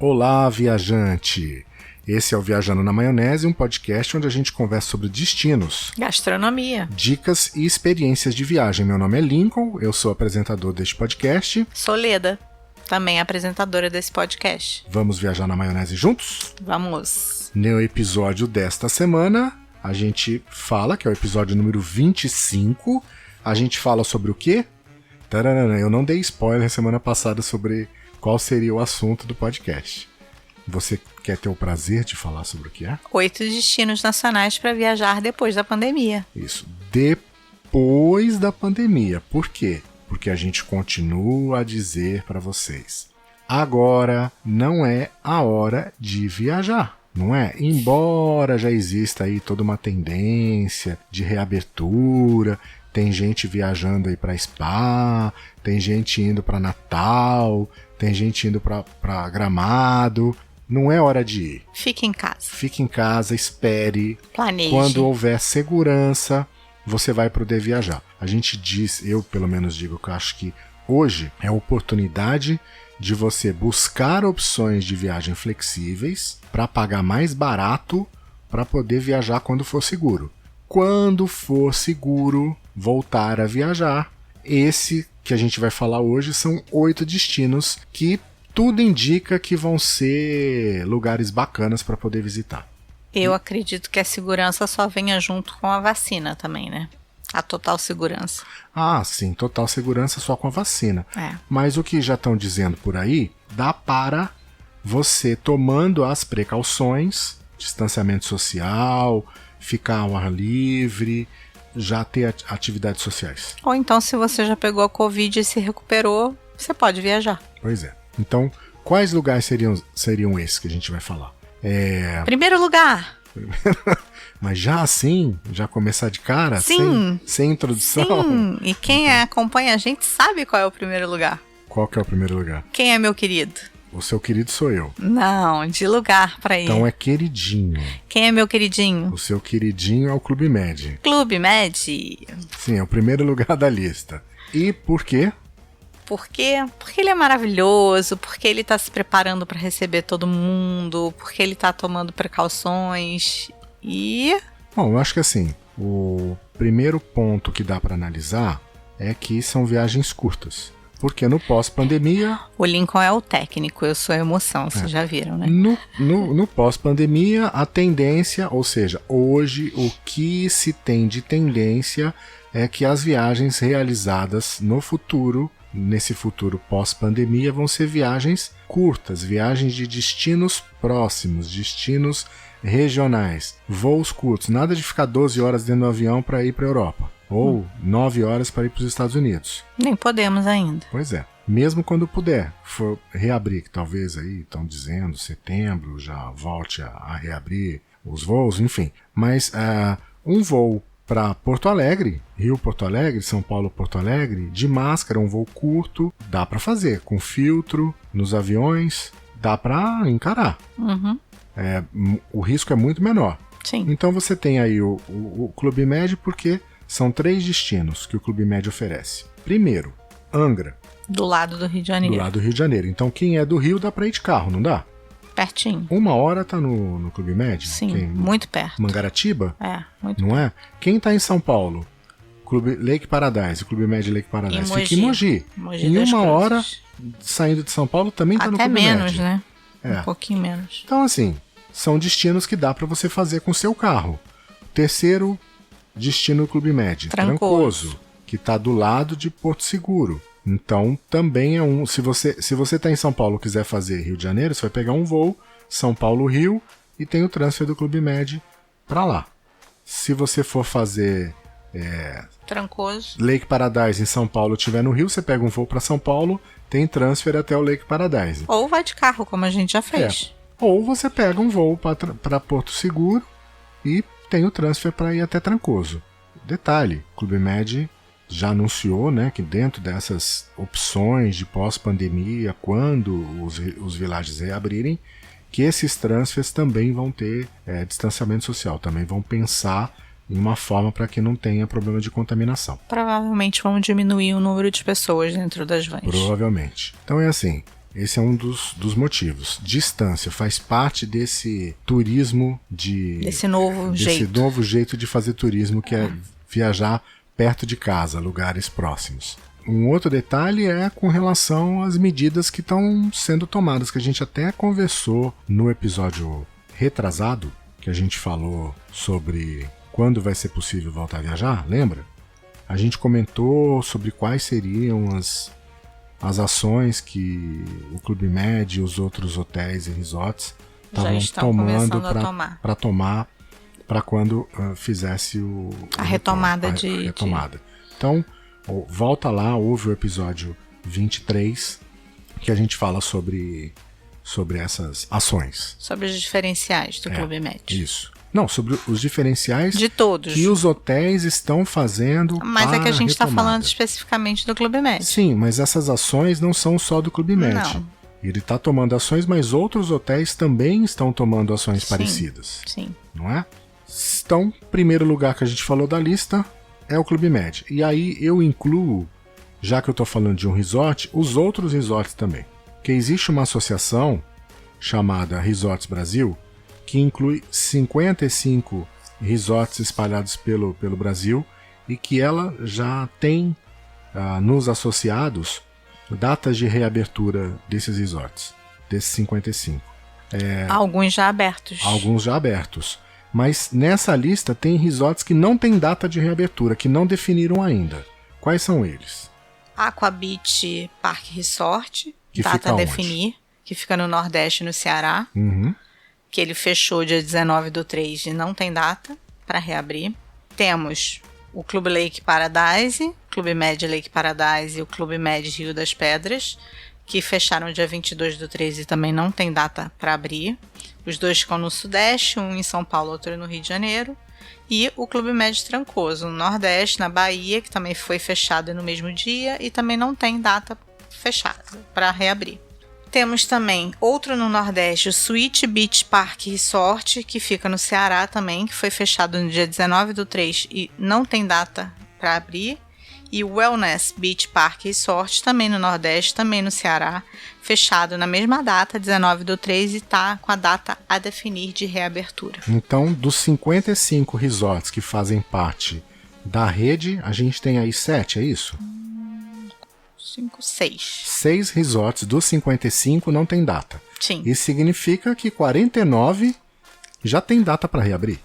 Olá, viajante! Esse é o Viajando na Maionese, um podcast onde a gente conversa sobre destinos, gastronomia, dicas e experiências de viagem. Meu nome é Lincoln, eu sou apresentador deste podcast. Sou Leda, também apresentadora desse podcast. Vamos viajar na maionese juntos? Vamos! No episódio desta semana, a gente fala, que é o episódio número 25, a gente fala sobre o quê? Tararana, eu não dei spoiler semana passada sobre qual seria o assunto do podcast. Você quer ter o prazer de falar sobre o que é? 8 destinos nacionais para viajar depois da pandemia. Isso, depois da pandemia. Por quê? Porque a gente continua a dizer para vocês: agora não é a hora de viajar, não é? Embora já exista aí toda uma tendência de reabertura, tem gente viajando aí para Spa, tem gente indo para Natal, tem gente indo para Gramado. Não é hora de ir. Fique em casa. Fique em casa, espere. Planeje. Quando houver segurança, você vai poder viajar. A gente diz, eu pelo menos digo que eu acho que hoje é a oportunidade de você buscar opções de viagem flexíveis para pagar mais barato para poder viajar quando for seguro. Quando for seguro voltar a viajar, esse que a gente vai falar hoje são 8 destinos que tudo indica que vão ser lugares bacanas para poder visitar. Eu acredito que a segurança só venha junto com a vacina também, né? A total segurança. Ah, sim, total segurança só com a vacina. É. Mas o que já estão dizendo por aí, dá para você, tomando as precauções, distanciamento social, ficar ao ar livre, já ter atividades sociais. Ou então, se você já pegou a Covid e se recuperou, você pode viajar. Pois é. Então, quais lugares seriam esses que a gente vai falar? Primeiro lugar! Mas já assim? Já começar de cara? Sim! Sem introdução? Sim! E quem acompanha a gente sabe qual é o primeiro lugar. Qual que é o primeiro lugar? Quem é meu querido? O seu querido sou eu. Não, de lugar pra ir. Então é queridinho. Quem é meu queridinho? O seu queridinho é o Clube Med. Clube Med. Sim, é o primeiro lugar da lista. E por quê? Por quê? Porque ele é maravilhoso, porque ele tá se preparando para receber todo mundo, porque ele tá tomando precauções e... Bom, eu acho que assim, o primeiro ponto que dá para analisar é que são viagens curtas. Porque no pós-pandemia... O Lincoln é o técnico, eu sou a emoção, vocês já viram, né? No pós-pandemia, a tendência, ou seja, hoje o que se tem de tendência é que as viagens realizadas no futuro, nesse futuro pós-pandemia, vão ser viagens curtas, viagens de destinos próximos, destinos regionais, voos curtos, nada de ficar 12 horas dentro do avião para ir para a Europa, ou 9 horas para ir para os Estados Unidos. Nem podemos ainda. Pois é. Mesmo quando puder, for reabrir, que talvez aí estão dizendo, setembro já volte a reabrir os voos, enfim. Mas um voo para Porto Alegre, Rio-Porto Alegre, São Paulo-Porto Alegre, de máscara, um voo curto, dá para fazer. Com filtro, nos aviões, dá para encarar. Uhum. O risco é muito menor. Sim. Então você tem aí o Clube Med, porque são 3 destinos que o Clube Med oferece. Primeiro, Angra. Do lado do Rio de Janeiro. Do lado do Rio de Janeiro. Então quem é do Rio dá para ir de carro, não dá? Pertinho. 1 hora tá no Clube Med? Sim, muito perto. Mangaratiba? Muito não perto. É? Quem tá em São Paulo? Clube Lake Paradise, Clube Med Lake Paradise. Fica em Mogi. Mogi em das 1 Cruzes. hora, saindo de São Paulo, também tá no Até Clube menos, Med. né? É. Um pouquinho menos. Então, assim, são destinos que dá para você fazer com seu carro. Terceiro destino Clube Med, Trancoso, que tá do lado de Porto Seguro. Então, também é um... Se você tá em São Paulo e quiser fazer Rio de Janeiro, você vai pegar um voo São Paulo-Rio e tem o transfer do Clube Med para lá. Se você for fazer Trancoso, Lake Paradise em São Paulo, estiver no Rio, você pega um voo para São Paulo, tem transfer até o Lake Paradise. ou vai de carro, como a gente já fez. Ou você pega um voo para Porto Seguro e tem o transfer para ir até Trancoso. Detalhe, o Clube Med já anunciou, né, que dentro dessas opções de pós-pandemia, quando os villages reabrirem, que esses transfers também vão ter distanciamento social, também vão pensar em uma forma para que não tenha problema de contaminação. Provavelmente vão diminuir o número de pessoas dentro das vans. Provavelmente. Então é assim, esse é um dos motivos. Distância faz parte desse turismo desse novo jeito de fazer turismo, que é viajar perto de casa, lugares próximos. Um outro detalhe é com relação às medidas que estão sendo tomadas, que a gente até conversou no episódio retrasado, que a gente falou sobre quando vai ser possível voltar a viajar, lembra? A gente comentou sobre quais seriam as ações que o Clube Med e os outros hotéis e resorts estavam tomando para tomar para quando fizesse a retomada. Então, volta lá, ouve o episódio 23, que a gente fala sobre essas ações. Sobre os diferenciais do Clube Med. Isso. Não, sobre os diferenciais de todos que os hotéis estão fazendo. Mas é que a gente está falando especificamente do Clube Med. Sim, mas essas ações não são só do Clube Med. Não. Ele está tomando ações, mas outros hotéis também estão tomando ações parecidas. Sim. Não é? Então, primeiro lugar que a gente falou da lista é o Clube Med. E aí eu incluo, já que eu estou falando de um resort, os outros resorts também. Porque existe uma associação chamada Resorts Brasil, que inclui 55 resorts espalhados pelo Brasil e que ela já tem nos associados datas de reabertura desses resorts, desses 55. Alguns já abertos. Alguns já abertos. Mas nessa lista tem resorts que não tem data de reabertura, que não definiram ainda. Quais são eles? Aqua Beach Park Resort, que data a definir, que fica no Nordeste, no Ceará. Uhum. Que ele fechou dia 19/3 e não tem data para reabrir. Temos o Clube Lake Paradise, Clube Med Lake Paradise e o Clube Med Rio das Pedras, que fecharam dia 22/3 e também não tem data para abrir. Os dois ficam no Sudeste, um em São Paulo, outro no Rio de Janeiro. E o Clube Med Trancoso, no Nordeste, na Bahia, que também foi fechado no mesmo dia e também não tem data fechada para reabrir. Temos também outro no Nordeste, o Sweet Beach Park Resort, que fica no Ceará também, que foi fechado no dia 19/3 e não tem data para abrir. E o Wellness Beach Park Resort, também no Nordeste, também no Ceará, fechado na mesma data, 19/3, e está com a data a definir de reabertura. Então, dos 55 resorts que fazem parte da rede, a gente tem aí 7, é isso? 6. 6 resorts dos 55 não tem data. Sim. Isso significa que 49 já tem data para reabrir.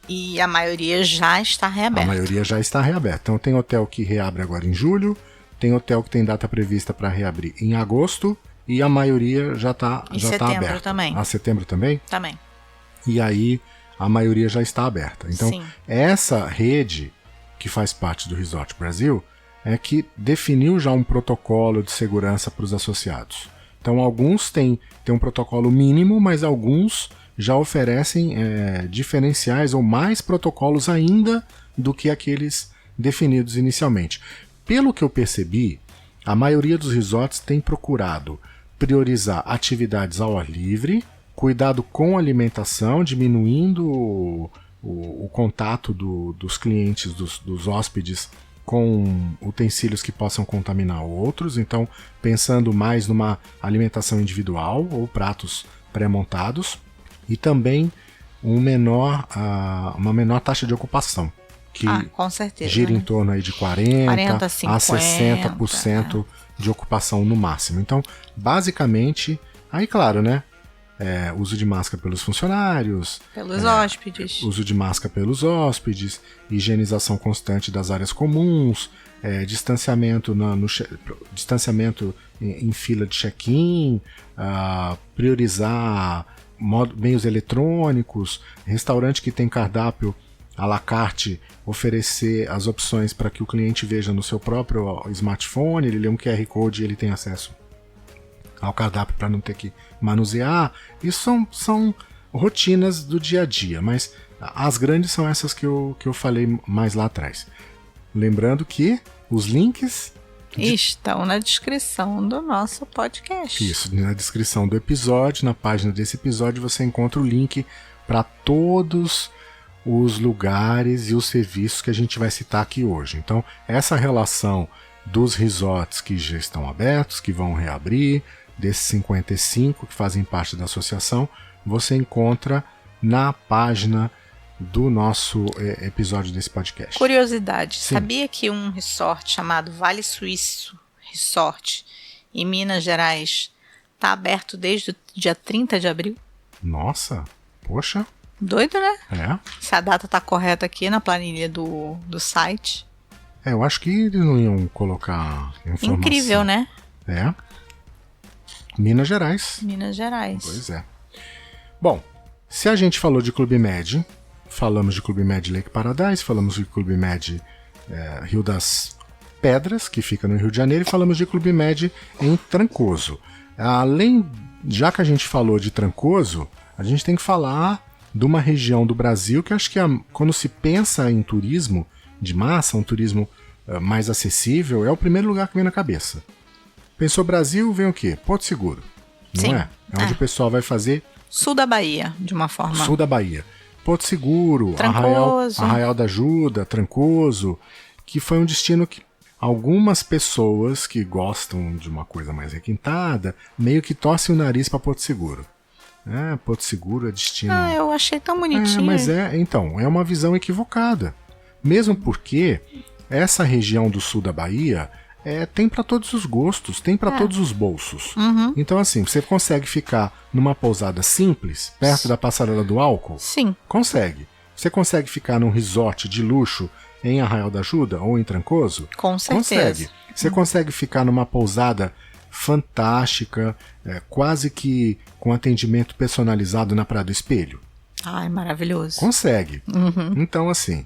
E a maioria já está reaberta. A maioria já está reaberta. Então tem hotel que reabre agora em julho, tem hotel que tem data prevista para reabrir em agosto, e a maioria já está aberta. Também. Setembro também? Também. E aí a maioria já está aberta. Então, sim, essa rede que faz parte do Resort Brasil é que definiu já um protocolo de segurança para os associados. Então, alguns têm um protocolo mínimo, mas alguns já oferecem diferenciais ou mais protocolos ainda do que aqueles definidos inicialmente. Pelo que eu percebi, a maioria dos resorts tem procurado priorizar atividades ao ar livre, cuidado com a alimentação, diminuindo o contato dos clientes, dos hóspedes, com utensílios que possam contaminar outros. Então, pensando mais numa alimentação individual ou pratos pré-montados, e também uma menor taxa de ocupação, que com certeza, gira em torno aí de 40 50, a 60% de ocupação no máximo. Então, basicamente, aí claro, né? Uso de máscara pelos funcionários, pelos hóspedes, uso de máscara pelos hóspedes, higienização constante das áreas comuns, distanciamento distanciamento em fila de check-in, priorizar meios eletrônicos, restaurante que tem cardápio à la carte, oferecer as opções para que o cliente veja no seu próprio smartphone, ele lê um QR Code e ele tem acesso ao cardápio para não ter que manusear. Isso são rotinas do dia a dia, mas as grandes são essas que eu falei mais lá atrás. Lembrando que os links estão na descrição do nosso podcast. Isso, na descrição do episódio, na página desse episódio, você encontra o link para todos os lugares e os serviços que a gente vai citar aqui hoje. Então, essa relação dos resorts que já estão abertos, que vão reabrir, desses 55 que fazem parte da associação, você encontra na página do nosso episódio desse podcast. Curiosidade, Sim. sabia que um resort chamado Vale Suíço Resort em Minas Gerais está aberto desde o dia 30 de abril? Nossa, poxa. Doido, né? É. Se a data tá correta aqui na planilha do site. Eu acho que eles não iam colocar informação. Incrível, né? É. Minas Gerais. Minas Gerais. Pois é. Bom, se a gente falou de Clube Med, falamos de Clube Med Lake Paradise, falamos de Clube Med Rio das Pedras, que fica no Rio de Janeiro, e falamos de Clube Med em Trancoso. Além, já que a gente falou de Trancoso, a gente tem que falar de uma região do Brasil que acho que quando se pensa em turismo de massa, um turismo mais acessível, é o primeiro lugar que vem na cabeça. Pensou Brasil, vem o quê? Porto Seguro, não Sim. é? É onde o pessoal vai fazer Sul da Bahia, de uma forma. sul da Bahia. Porto Seguro, Trancoso. Arraial da Ajuda, Trancoso, que foi um destino que algumas pessoas que gostam de uma coisa mais requintada meio que torcem o nariz para Porto Seguro. Porto Seguro é destino... Eu achei tão bonitinho. Mas então, é uma visão equivocada. Mesmo porque essa região do sul da Bahia tem para todos os gostos, tem para todos os bolsos. Uhum. Então, assim, você consegue ficar numa pousada simples, perto da passarela do álcool? Sim. Consegue. Você consegue ficar num resort de luxo em Arraial da Ajuda ou em Trancoso? Com certeza. Consegue. Você consegue ficar numa pousada fantástica, quase que com atendimento personalizado na Praia do Espelho? Ai, maravilhoso. Consegue. Uhum. Então, assim,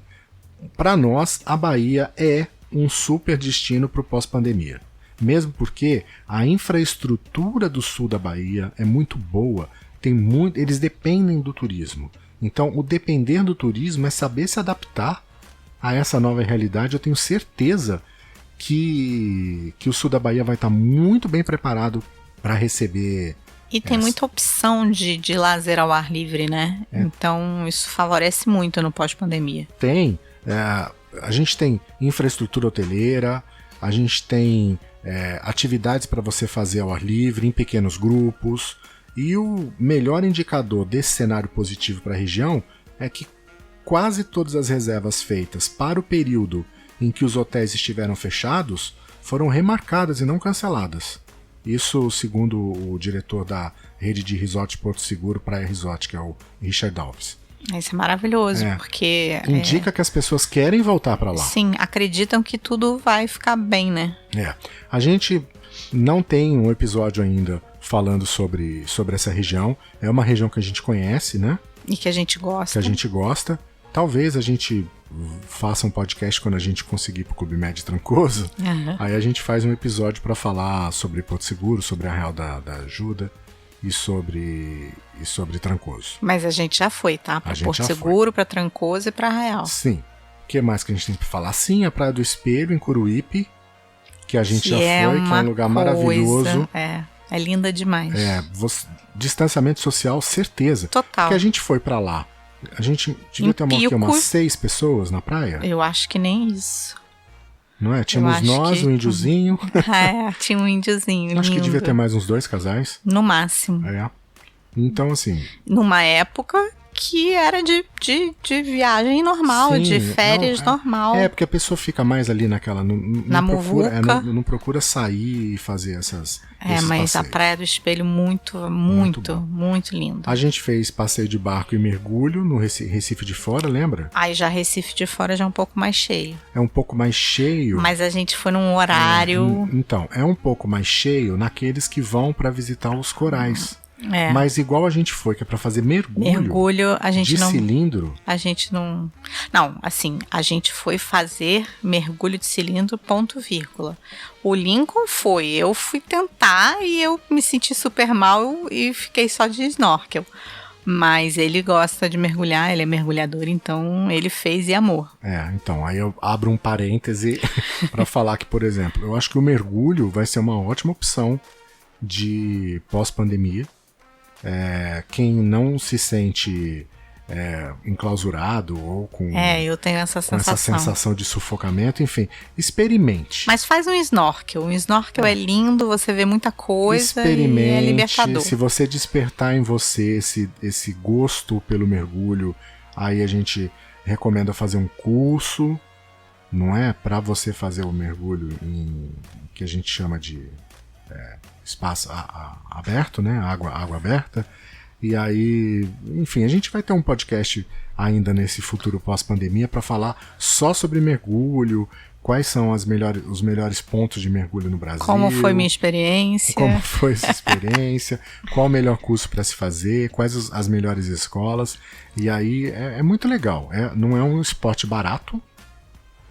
para nós, a Bahia é um super destino para o pós-pandemia. Mesmo porque a infraestrutura do sul da Bahia é muito boa, eles dependem do turismo. Então, o depender do turismo é saber se adaptar a essa nova realidade. Eu tenho certeza que o sul da Bahia vai estar muito bem preparado para receber. E tem muita opção de lazer ao ar livre, né? Então, isso favorece muito no pós-pandemia. Tem. A gente tem infraestrutura hoteleira, a gente tem atividades para você fazer ao ar livre, em pequenos grupos. E o melhor indicador desse cenário positivo para a região é que quase todas as reservas feitas para o período em que os hotéis estiveram fechados foram remarcadas e não canceladas. Isso segundo o diretor da rede de resort Porto Seguro, Praia Resort, que é o Richard Alves. Isso é maravilhoso, porque... Indica que as pessoas querem voltar para lá. Sim, acreditam que tudo vai ficar bem, né? A gente não tem um episódio ainda falando sobre essa região. É uma região que a gente conhece, né? E que a gente gosta. Talvez a gente faça um podcast quando a gente conseguir pro Clube Med Trancoso. Uhum. Aí a gente faz um episódio para falar sobre Porto Seguro, sobre Arraial da Ajuda e sobre Trancoso. Mas a gente já foi, tá? Para Porto Seguro, para Trancoso e para Arraial. Sim. O que mais que a gente tem para falar? Sim, a Praia do Espelho, em Curuípe, que a gente já foi, que é um lugar maravilhoso. É linda demais. Distanciamento social, certeza. Total. Que a gente foi para lá. A gente devia ter umas 6 pessoas na praia? Eu acho que nem isso. Não é? Tínhamos nós, um índiozinho. Tinha um índiozinho. Acho lindo. que devia ter mais uns 2 casais. No máximo. Então, assim... Numa época que era de viagem normal, sim, de férias normal. Porque a pessoa fica mais ali naquela... Não procura sair e fazer esses mas passeios. a Praia do Espelho muito linda. A gente fez passeio de barco e mergulho no Recife de Fora, lembra? Aí já Recife de Fora já é um pouco mais cheio. É um pouco mais cheio. Mas a gente foi num horário... Então, é um pouco mais cheio naqueles que vão para visitar os corais. Mas igual a gente foi, que é pra fazer mergulho a gente de cilindro. A gente não... Não, assim, a gente foi fazer mergulho de cilindro, ponto, vírgula. O Lincoln foi, eu fui tentar e eu me senti super mal e fiquei só de snorkel. Mas ele gosta de mergulhar, ele é mergulhador, então ele fez e amor. Então, aí eu abro um parêntese para falar que, por exemplo, eu acho que o mergulho vai ser uma ótima opção de pós-pandemia. Quem não se sente enclausurado ou com, eu tenho essa com essa sensação. sensação de sufocamento. Enfim, experimente. Mas faz um snorkel. Um snorkel é lindo, você vê muita coisa e é Experimente. libertador. Se você despertar em você esse gosto pelo mergulho, aí a gente recomenda fazer um curso, não é? Para você fazer o mergulho em que a gente chama de espaço aberto, né? Água aberta. E aí, enfim, a gente vai ter um podcast ainda nesse futuro pós-pandemia para falar só sobre mergulho, quais são os melhores pontos de mergulho no Brasil. Como foi minha experiência. Como foi essa experiência, qual o melhor curso para se fazer, quais as melhores escolas. E aí é muito legal. Não é um esporte barato.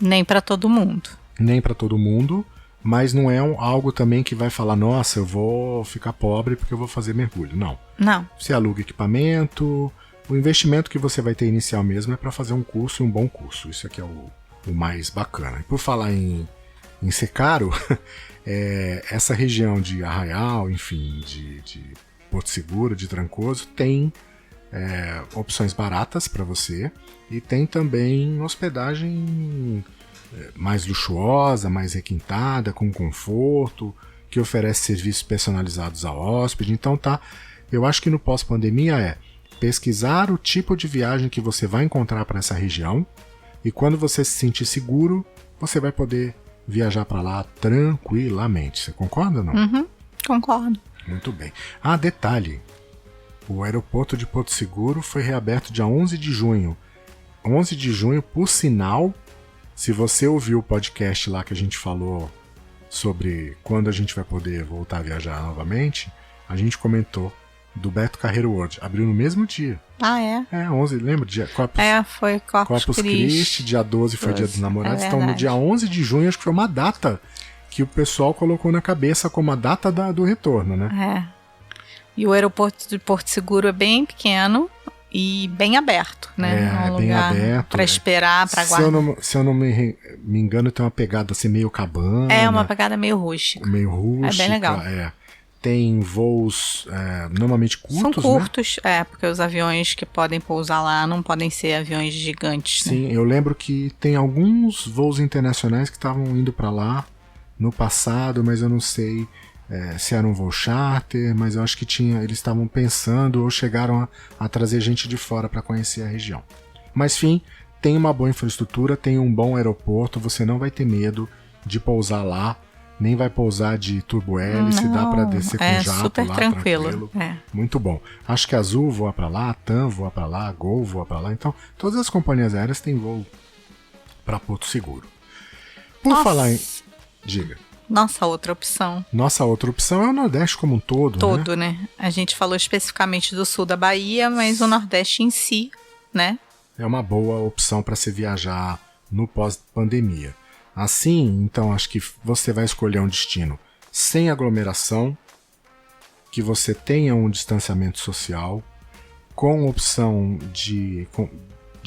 Nem para todo mundo. Nem para todo mundo. Mas não é algo também que vai falar, nossa, eu vou ficar pobre porque eu vou fazer mergulho. Não. Não. Você aluga equipamento, o investimento que você vai ter inicial mesmo é para fazer um curso e um bom curso. Isso aqui é o mais bacana. E por falar em ser caro, essa região de Arraial, enfim, de Porto Seguro, de Trancoso, tem opções baratas para você e tem também hospedagem mais luxuosa, mais requintada, com conforto, que oferece serviços personalizados ao hóspede. Então eu acho que no pós-pandemia pesquisar o tipo de viagem que você vai encontrar para essa região e quando você se sentir seguro, você vai poder viajar para lá tranquilamente. Você concorda ou não? Uhum, concordo. Muito bem. Detalhe, o aeroporto de Porto Seguro foi reaberto dia 11 de junho. 11 de junho, por sinal. Se você ouviu o podcast lá que a gente falou sobre quando a gente vai poder voltar a viajar novamente, a gente comentou do Beto Carreiro World. Abriu no mesmo dia. Ah, é? 11, lembra? Foi Corpus Christi. Dia 12 foi Dia dos Namorados. Então, no verdade. dia 11 de junho, acho que foi uma data que o pessoal colocou na cabeça como a data do retorno, né? E o aeroporto de Porto Seguro é bem pequeno e bem aberto, né? Bem aberto. Para esperar, para guardar. Se eu não me engano, tem uma pegada assim meio cabana. É uma pegada meio rústica. Meio rústica. É bem legal. Tem voos normalmente curtos, São curtos, porque os aviões que podem pousar lá não podem ser aviões gigantes. Sim, né? Eu lembro que tem alguns voos internacionais que estavam indo para lá no passado, mas eu não sei se era um voo charter, mas eu acho que eles estavam pensando ou chegaram a trazer gente de fora para conhecer a região. Mas, enfim, tem uma boa infraestrutura, tem um bom aeroporto, você não vai ter medo de pousar lá, nem vai pousar de turbo-hélice, dá para descer com jato super lá, tranquilo. Muito bom. Acho que a Azul voa para lá, a TAM voa para lá, a Gol voa para lá, então todas as companhias aéreas têm voo para Porto Seguro. Por falar em... Diga. Nossa outra opção. Nossa outra opção é o Nordeste como um todo, né? A gente falou especificamente do sul da Bahia, mas o Nordeste em si, né? É uma boa opção para se viajar no pós-pandemia. Assim, então, acho que você vai escolher um destino sem aglomeração, que você tenha um distanciamento social, com opção de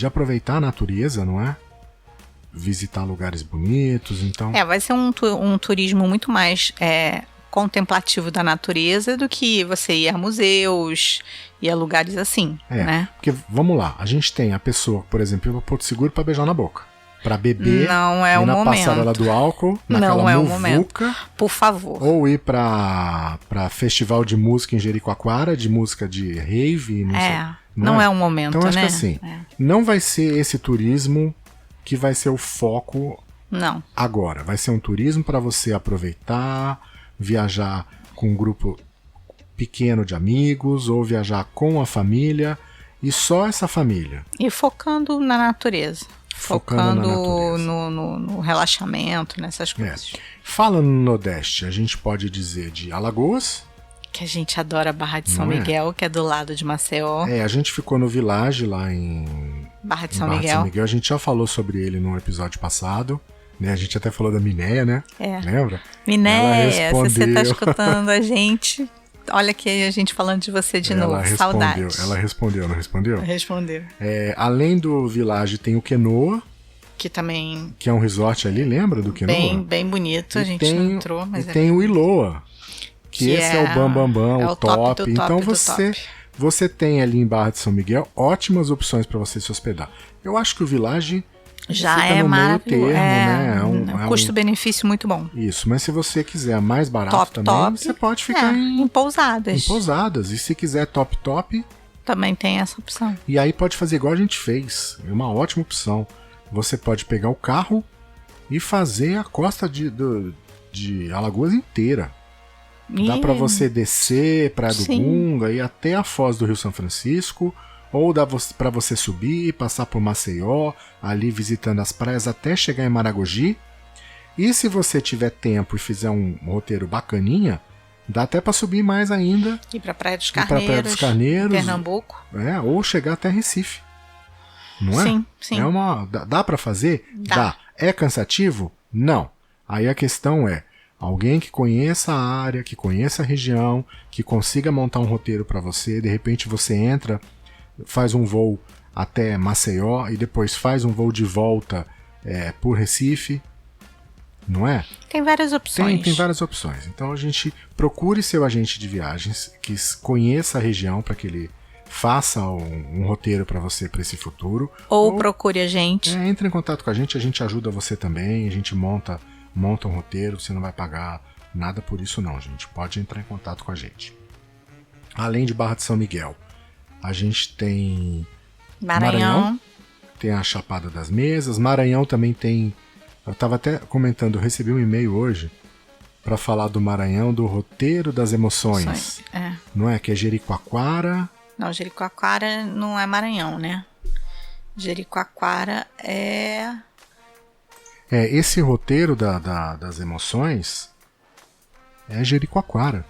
aproveitar a natureza, não é? Visitar lugares bonitos, então... vai ser um turismo muito mais contemplativo da natureza do que você ir a museus e a lugares assim, né? Porque, vamos lá, a gente tem a pessoa, por exemplo, ir para Porto Seguro para beijar na boca. Para beber, não é ir o na momento. passarela do álcool, naquela não é muvuca, o momento. Por favor. Ou ir para festival de música em Jericoacoara, de música de rave, não é o momento, então, acho né? que assim, não vai ser esse turismo que vai ser o foco agora. Vai ser um turismo para você aproveitar, viajar com um grupo pequeno de amigos ou viajar com a família e só essa família. E focando na natureza. Focando na natureza. No relaxamento, nessas coisas. Fala no Nordeste, a gente pode dizer de Alagoas. Que a gente adora a Barra de São Miguel, que é do lado de Maceió. A gente ficou no Village lá em Barra de São Miguel. A gente já falou sobre ele no episódio passado. Né? A gente até falou da Minéia, né? Lembra? Minéia, se você tá escutando a gente, olha aqui a gente falando de você de novo. Saudades. Ela respondeu, não respondeu? Respondeu. Além do Village tem o Quenoa. Que também... Que é um resort ali, lembra do Quenoa? Bem bonito, a gente não entrou, mas tem o Iloa. Que esse é o bambambam, o top. Então Você tem ali em Barra de São Miguel ótimas opções para você se hospedar. Eu acho que o Village já fica é no meio maravilhoso. termo, né? Custo-benefício muito bom. Isso, mas se você quiser mais barato Top, também, top. você pode ficar em pousadas. em pousadas. E se quiser top, também tem essa opção. e aí pode fazer igual a gente fez. É uma ótima opção. Você pode pegar o carro e fazer a costa de Alagoas inteira. Dá para você descer Praia do Gunga e até a Foz do Rio São Francisco, ou dá para você subir, passar por Maceió, ali visitando as praias até chegar em Maragogi. E se você tiver tempo e fizer um roteiro bacaninha, dá até para subir mais ainda. Ir para Praia dos Carneiros, Pernambuco. Ou chegar até Recife. Não é? Sim. Dá para fazer? Dá. É cansativo? Não. Aí a questão é, alguém que conheça a área, que conheça a região, que consiga montar um roteiro para você, de repente você entra, faz um voo até Maceió e depois faz um voo de volta por Recife, não é? Tem várias opções. Tem várias opções. Então a gente procure seu agente de viagens que conheça a região para que ele faça um roteiro para você para esse futuro. Ou procure a gente. Entre em contato com a gente ajuda você também, a gente monta um roteiro, você não vai pagar nada por isso não, gente. Pode entrar em contato com a gente. Além de Barra de São Miguel, a gente tem Maranhão, tem a Chapada das Mesas, Maranhão também tem... Eu estava até comentando, eu recebi um e-mail hoje para falar do Maranhão, do roteiro das emoções. Não é? Que é Jericoacoara... Não, Jericoacoara não é Maranhão, né? Jericoacoara é... esse roteiro das emoções é Jericoacoara.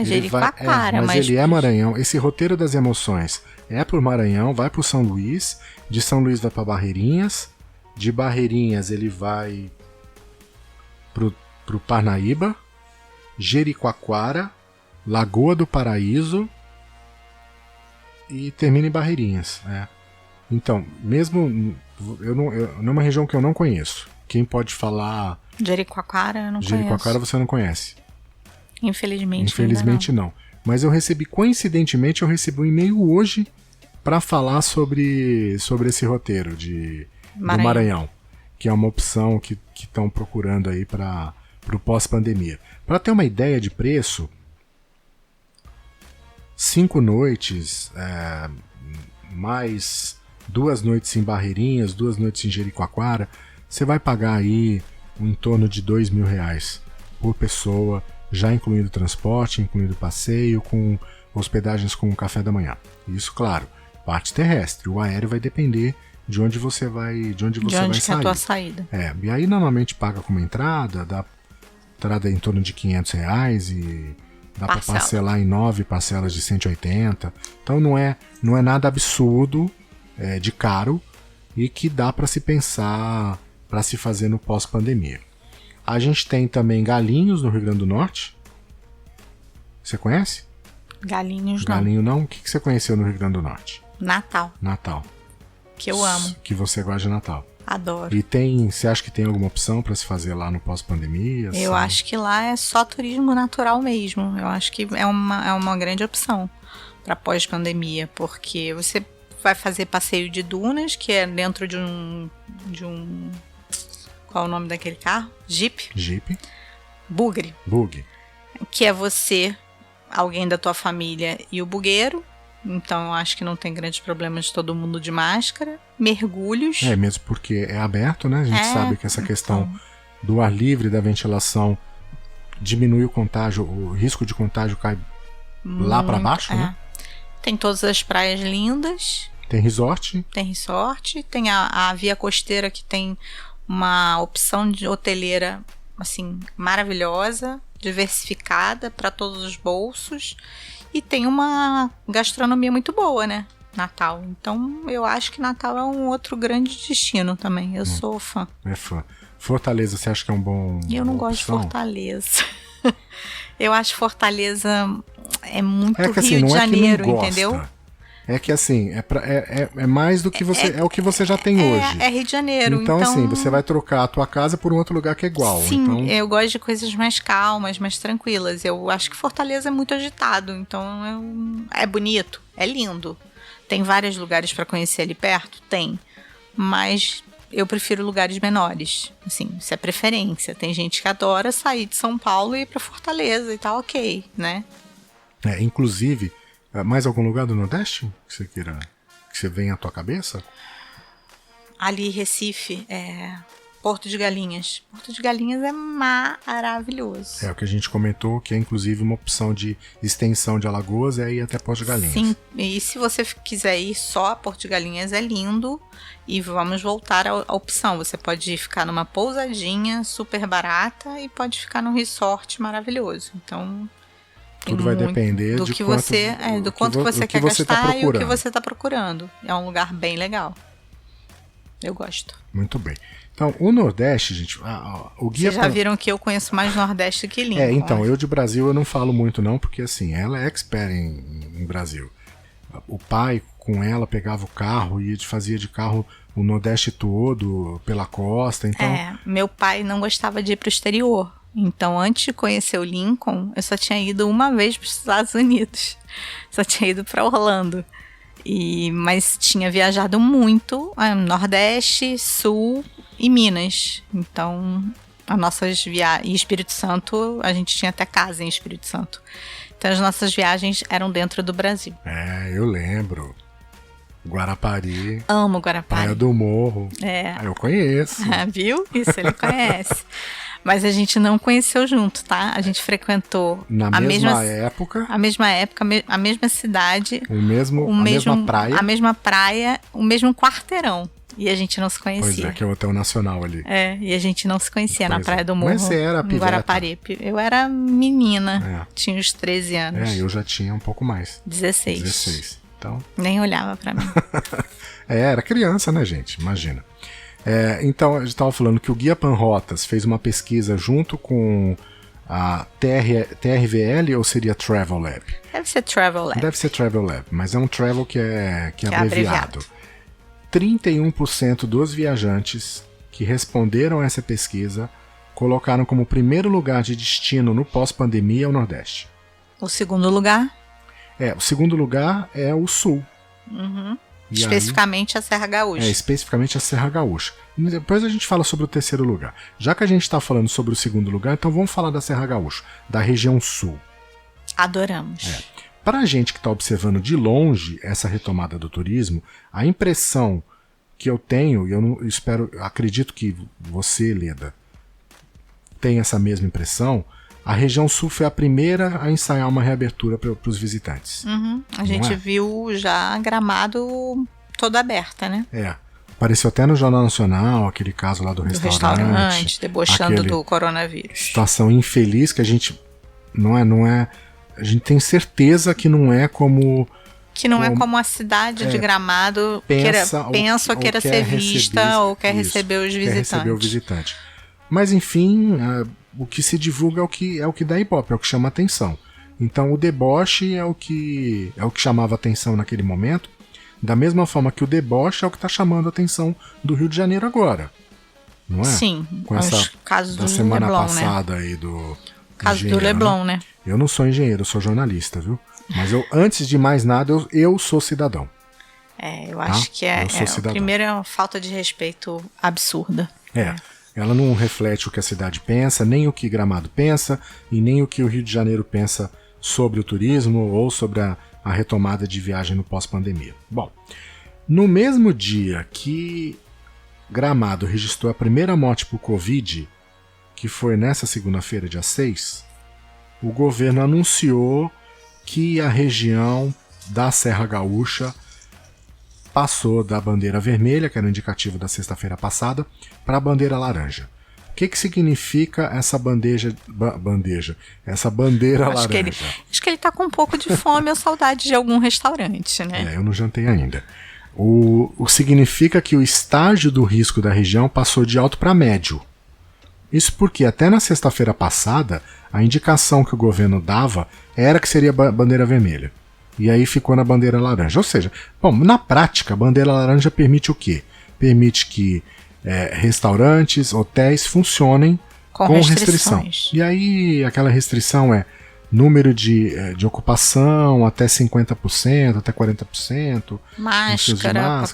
Jericoacoara, mas ele é Maranhão. Esse roteiro das emoções é por Maranhão, vai pro São Luís, de São Luís vai para Barreirinhas, de Barreirinhas ele vai pro Parnaíba, Jericoacoara, Lagoa do Paraíso e termina em Barreirinhas. Então, mesmo numa região que eu não conheço, quem pode falar... Jericoacoara eu não conheço. Jericoacoara você não conhece. Infelizmente não. Mas coincidentemente, eu recebi um e-mail hoje para falar sobre esse roteiro do Maranhão, que é uma opção que estão procurando aí para o pós-pandemia. Para ter uma ideia de preço, 5 noites, mais 2 noites em Barreirinhas, 2 noites em Jericoacoara, você vai pagar aí em torno de R$2.000 por pessoa, já incluindo transporte, incluindo passeio, com hospedagens com café da manhã. Isso, claro, parte terrestre. O aéreo vai depender de onde você vai sair. É a tua saída. E aí normalmente paga como entrada, dá entrada em torno de R$500 e dá para parcelar em 9 parcelas de 180. Então não é nada absurdo de caro e que dá para se pensar, para se fazer no pós-pandemia. A gente tem também Galinhos no Rio Grande do Norte. Você conhece? Galinhos não. Galinho não? O que você conheceu no Rio Grande do Norte? Natal. Que eu amo. Que você gosta de Natal. Adoro. E você acha que tem alguma opção para se fazer lá no pós-pandemia? Eu acho que lá é só turismo natural mesmo. Eu acho que é uma grande opção para pós-pandemia, porque você vai fazer passeio de dunas, que é dentro de um qual é o nome daquele carro? Jeep. Bugre. Que é você, alguém da tua família e o bugueiro. Então eu acho que não tem grandes problemas de todo mundo de máscara. Mergulhos. Mesmo porque é aberto, né? A gente sabe que essa questão do ar livre, da ventilação, diminui o contágio, o risco de contágio cai lá para baixo, né? Tem todas as praias lindas. Tem resort. Tem a via costeira, que tem uma opção de hoteleira assim maravilhosa, diversificada para todos os bolsos, e tem uma gastronomia muito boa, né? Natal. Então eu acho que Natal é um outro grande destino também. Eu sou fã. É fã. Fortaleza, você acha que é um bom... Eu não gosto de Fortaleza. Eu acho Fortaleza é muito que, assim, Rio de não Janeiro, é que não gosta. entendeu? É que assim, é mais do que você. É o que você já tem hoje. É Rio de Janeiro. Então, assim, você vai trocar a tua casa por um outro lugar que é igual. Sim, então... eu gosto de coisas mais calmas, mais tranquilas. Eu acho que Fortaleza é muito agitado, então é bonito, é lindo. Tem vários lugares para conhecer ali perto? Tem. Mas eu prefiro lugares menores. Assim, isso é preferência. Tem gente que adora sair de São Paulo e ir para Fortaleza e tá ok, né? Inclusive, mais algum lugar do Nordeste que você queira, que você venha à tua cabeça? Ali, Recife, Porto de Galinhas. Porto de Galinhas é maravilhoso. É o que a gente comentou, que é inclusive uma opção de extensão de Alagoas, é ir até Porto de Galinhas. Sim, e se você quiser ir só a Porto de Galinhas, é lindo. E vamos voltar à opção. Você pode ficar numa pousadinha super barata e pode ficar num resort maravilhoso. Então... Tudo vai depender do de que quanto, você, do quanto você quer gastar e o que você está procurando. É um lugar bem legal. Eu gosto. Muito bem. Então, o Nordeste, gente... o guia Vocês já viram que eu conheço mais Nordeste que Lincoln. Então, eu de Brasil eu não falo muito não, porque assim, ela é expert em Brasil. O pai, com ela, pegava o carro e fazia de carro o Nordeste todo, pela costa, então... meu pai não gostava de ir para o exterior. Então, antes de conhecer o Lincoln, eu só tinha ido uma vez para os Estados Unidos. Só tinha ido para Orlando. Mas tinha viajado muito, Nordeste, Sul e Minas. Então, as nossas viagens... E Espírito Santo, a gente tinha até casa em Espírito Santo. Então, as nossas viagens eram dentro do Brasil. Eu lembro. Guarapari. Amo Guarapari. Praia do Morro. Eu conheço. Viu? Isso ele conhece. Mas a gente não conheceu junto, tá? A gente frequentou a mesma época, a mesma cidade, a mesma praia. A mesma praia, o mesmo quarteirão. E a gente não se conhecia. Pois é, que é o Hotel Nacional ali. E a gente não se conhecia na Praia do Morro. Mas você era piveta. Em Guarapari. Eu era menina, tinha uns 13 anos. Eu já tinha um pouco mais. 16. Então... Nem olhava pra mim. Era criança, né, gente? Imagina. Então, a gente estava falando que o Guia Panrotas fez uma pesquisa junto com a TRVL, ou seria Travel Lab? Deve ser Travel Lab. Deve ser Travel Lab, mas é um travel que é abreviado. 31% dos viajantes que responderam a essa pesquisa colocaram como primeiro lugar de destino no pós-pandemia o Nordeste. O segundo lugar? O segundo lugar é o Sul. Uhum. Especificamente a Serra Gaúcha. Especificamente a Serra Gaúcha. Depois a gente fala sobre o terceiro lugar. Já que a gente está falando sobre o segundo lugar, então vamos falar da Serra Gaúcha, da região sul. Adoramos. Para a gente que está observando de longe essa retomada do turismo, a impressão que eu tenho, e eu acredito que você, Leda, tem essa mesma impressão, a região sul foi a primeira a ensaiar uma reabertura para os visitantes. Uhum. A gente viu já Gramado toda aberta, né? Apareceu até no Jornal Nacional, aquele caso lá do restaurante. Debochando do coronavírus. Situação infeliz que a gente não é. A gente tem certeza que não é como... Que não é como a cidade de Gramado pensa ou queira ser vista ou quer receber os visitantes. Quer receber o visitante. Mas, enfim, o que se divulga é o que dá ibope, é o que chama atenção. Então, o deboche é o que chamava atenção naquele momento, da mesma forma que o deboche é o que está chamando a atenção do Rio de Janeiro agora. Não é? Sim, com essa casos da do semana Leblon, passada, né? Aí do caso do Leblon, né? Eu não sou engenheiro, eu sou jornalista, viu? Mas antes de mais nada, eu sou cidadão. Eu acho que primeiro é uma falta de respeito absurda. Ela não reflete o que a cidade pensa, nem o que Gramado pensa, e nem o que o Rio de Janeiro pensa sobre o turismo ou sobre a retomada de viagem no pós-pandemia. Bom, no mesmo dia que Gramado registrou a primeira morte por Covid, que foi nessa segunda-feira, dia 6, o governo anunciou que a região da Serra Gaúcha passou da bandeira vermelha, que era o indicativo da sexta-feira passada, para a bandeira laranja. O que significa essa essa bandeira laranja? Acho que ele está com um pouco de fome ou saudade de algum restaurante, né? Eu não jantei ainda. O significa que o estágio do risco da região passou de alto para médio. Isso porque até na sexta-feira passada, a indicação que o governo dava era que seria bandeira vermelha. e aí ficou na bandeira laranja. Ou seja, bom, na prática, a bandeira laranja permite o quê? Permite que restaurantes, hotéis funcionem com restrição. E aí aquela restrição é número de ocupação até 50%, até 40%. Máscara.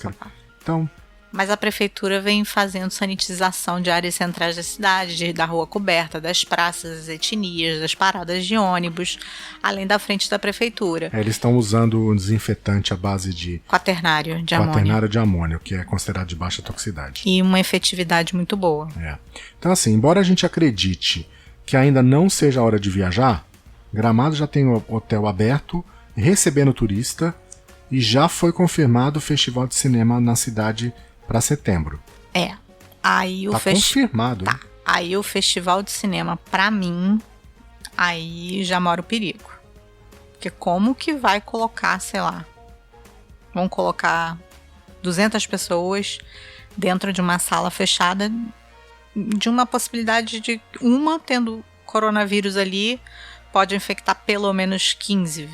Então, mas a prefeitura vem fazendo sanitização de áreas centrais da cidade, da rua coberta, das praças, das etnias, das paradas de ônibus, além da frente da prefeitura. Eles estão usando um desinfetante à base de quaternário de amônio, que é considerado de baixa toxicidade. E uma efetividade muito boa. Então, assim, embora a gente acredite que ainda não seja a hora de viajar, Gramado já tem o hotel aberto, recebendo turista, e já foi confirmado o festival de cinema na cidade para setembro. Aí o confirmado. Tá. Aí o festival de cinema, pra mim, aí já mora o perigo. Porque como que vai colocar, sei lá, vão colocar 200 pessoas dentro de uma sala fechada, de uma possibilidade de uma tendo coronavírus ali, pode infectar pelo menos 15,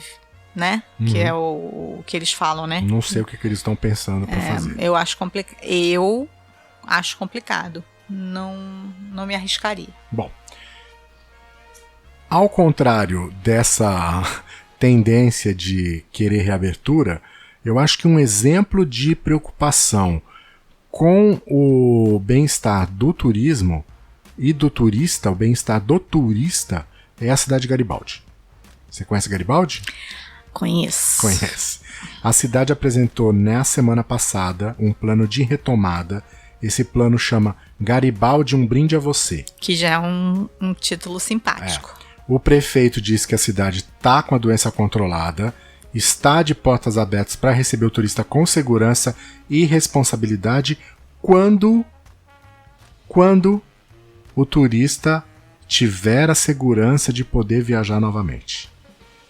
né? Que é o que eles falam, né? Não sei o que eles estão pensando para fazer. Eu acho complicado. Não me arriscaria. Bom, ao contrário dessa tendência de querer reabertura, eu acho que um exemplo de preocupação com o bem-estar do turismo e do turista, o bem-estar do turista, é a cidade de Garibaldi. Você conhece Garibaldi? Conhece. A cidade apresentou na semana passada um plano de retomada. Esse plano chama Garibaldi, um brinde a você. Que já é um título simpático. O prefeito disse que a cidade está com a doença controlada, está de portas abertas para receber o turista com segurança e responsabilidade quando o turista tiver a segurança de poder viajar novamente.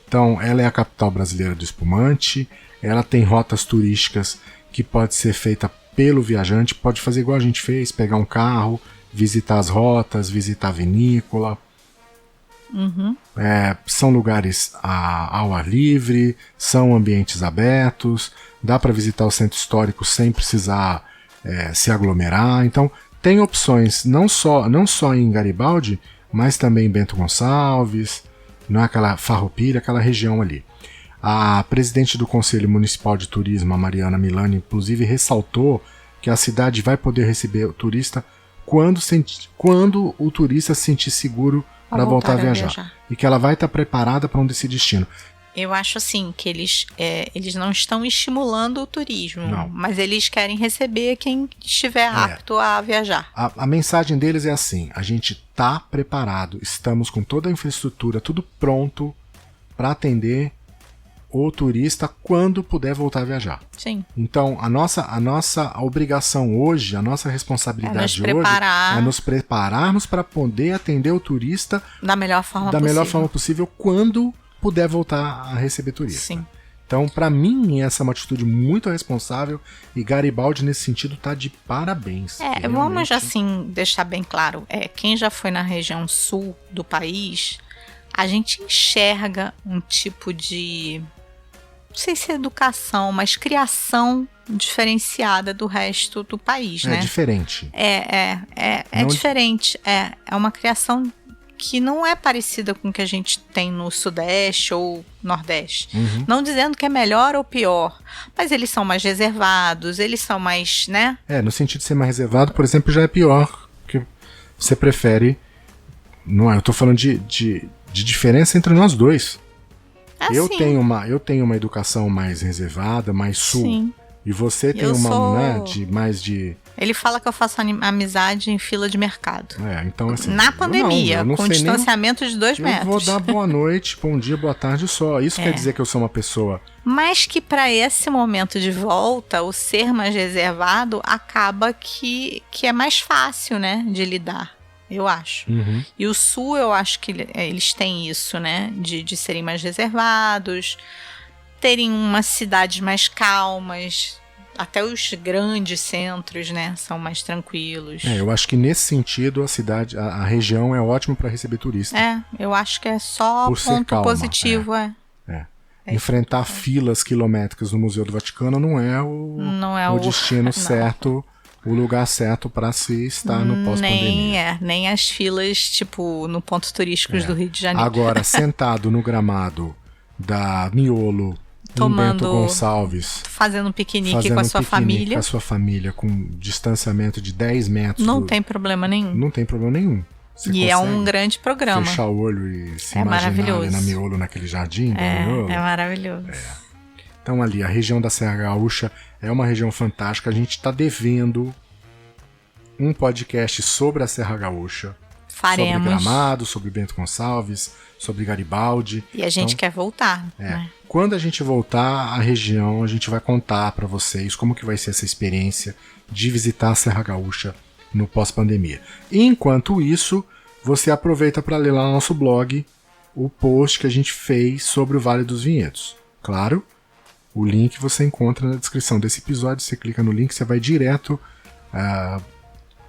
Então, ela é a capital brasileira do espumante, ela tem rotas turísticas que pode ser feita pelo viajante, pode fazer igual a gente fez, pegar um carro, visitar as rotas, visitar a vinícola. São lugares ao ar livre, são ambientes abertos, dá para visitar o centro histórico sem precisar se aglomerar. Então, tem opções não só em Garibaldi, mas também em Bento Gonçalves, não é aquela Farroupilha, aquela região ali. A presidente do Conselho Municipal de Turismo, a Mariana Milani, inclusive ressaltou que a cidade vai poder receber o turista quando o turista se sentir seguro para voltar a viajar. E que ela vai estar preparada para desse destino. Eu acho assim que eles não estão estimulando o turismo, mas eles querem receber quem estiver apto a viajar. A mensagem deles é assim: a gente está preparado, estamos com toda a infraestrutura, tudo pronto para atender o turista quando puder voltar a viajar. Sim. Então, a nossa obrigação hoje, a nossa responsabilidade hoje é nos prepararmos para poder atender o turista da melhor forma possível quando puder voltar a receber turista. Sim. Então, para mim, essa é uma atitude muito responsável e Garibaldi, nesse sentido, tá de parabéns. Vamos assim deixar bem claro, quem já foi na região sul do país, a gente enxerga um tipo de, não sei se é educação, mas criação diferenciada do resto do país, né? É diferente. É diferente. É uma criação que não é parecida com o que a gente tem no Sudeste ou Nordeste. Não dizendo que é melhor ou pior, mas eles são mais reservados, eles são mais, né? No sentido de ser mais reservado, por exemplo, já é pior, que você prefere... Não é, eu tô falando de diferença entre nós dois. Eu tenho uma educação mais reservada, mais sul. Sim. E você tem mais de... Ele fala que eu faço amizade em fila de mercado. Então assim... Na pandemia, eu não com distanciamento de 2 metros. Eu vou dar boa noite, bom dia, boa tarde só. Isso quer dizer que eu sou uma pessoa... Mas que para esse momento de volta, o ser mais reservado acaba que é mais fácil, né, de lidar. Eu acho. E o Sul, eu acho que eles têm isso, né, de serem mais reservados, terem umas cidades mais calmas, até os grandes centros, né, são mais tranquilos. Eu acho que nesse sentido a região é ótima para receber turistas. Eu acho que é só ponto positivo, enfrentar filas quilométricas no Museu do Vaticano não é o destino certo, o lugar certo para se estar no pós-pandemia. Nem as filas, tipo, no ponto turísticos do Rio de Janeiro. Agora, sentado no gramado da Miolo, tomando, Bento Gonçalves, fazendo um piquenique com a sua família. Com a sua família, com distanciamento de 10 metros. Não tem problema nenhum. Não tem problema nenhum. Você é um grande programa. Fechar o olho e se imaginar ali na Miolo, naquele jardim da Miolo. É maravilhoso. Então ali, a região da Serra Gaúcha é uma região fantástica. A gente está devendo um podcast sobre a Serra Gaúcha. Faremos. Sobre Gramado, sobre Bento Gonçalves, sobre Garibaldi. E a gente quer voltar. Né? Quando a gente voltar à região, a gente vai contar para vocês como que vai ser essa experiência de visitar a Serra Gaúcha no pós-pandemia. Enquanto isso, você aproveita para ler lá no nosso blog o post que a gente fez sobre o Vale dos Vinhedos. Claro, o link você encontra na descrição desse episódio. Você clica no link, você vai direto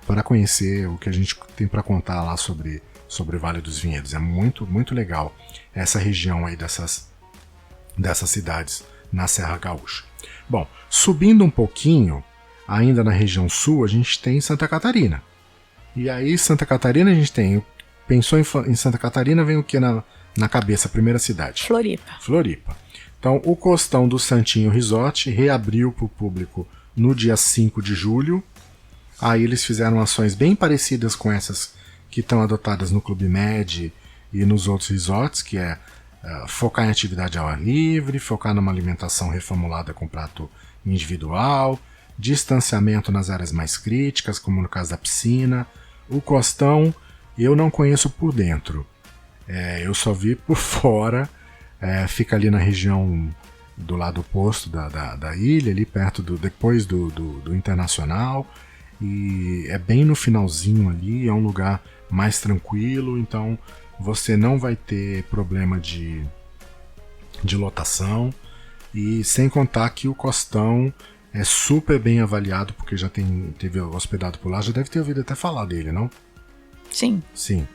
para conhecer o que a gente tem para contar lá sobre o Vale dos Vinhedos. É muito, muito legal essa região aí dessas cidades na Serra Gaúcha. Bom, subindo um pouquinho, ainda na região sul, a gente tem Santa Catarina. E aí, Santa Catarina, a gente tem... Pensou em Santa Catarina, vem o que na cabeça? A primeira cidade? Floripa. Então, o Costão do Santinho Resort reabriu para o público no dia 5 de julho. Aí eles fizeram ações bem parecidas com essas que estão adotadas no Clube Med e nos outros resorts, que é focar em atividade ao ar livre, focar numa alimentação reformulada com prato individual, distanciamento nas áreas mais críticas, como no caso da piscina. O Costão eu não conheço por dentro, eu só vi por fora. Fica ali na região do lado oposto da ilha, ali perto depois do Internacional, e é bem no finalzinho ali, é um lugar mais tranquilo, então você não vai ter problema de lotação, e sem contar que o Costão é super bem avaliado, porque já teve hospedado por lá, já deve ter ouvido até falar dele, não? Sim. Sim.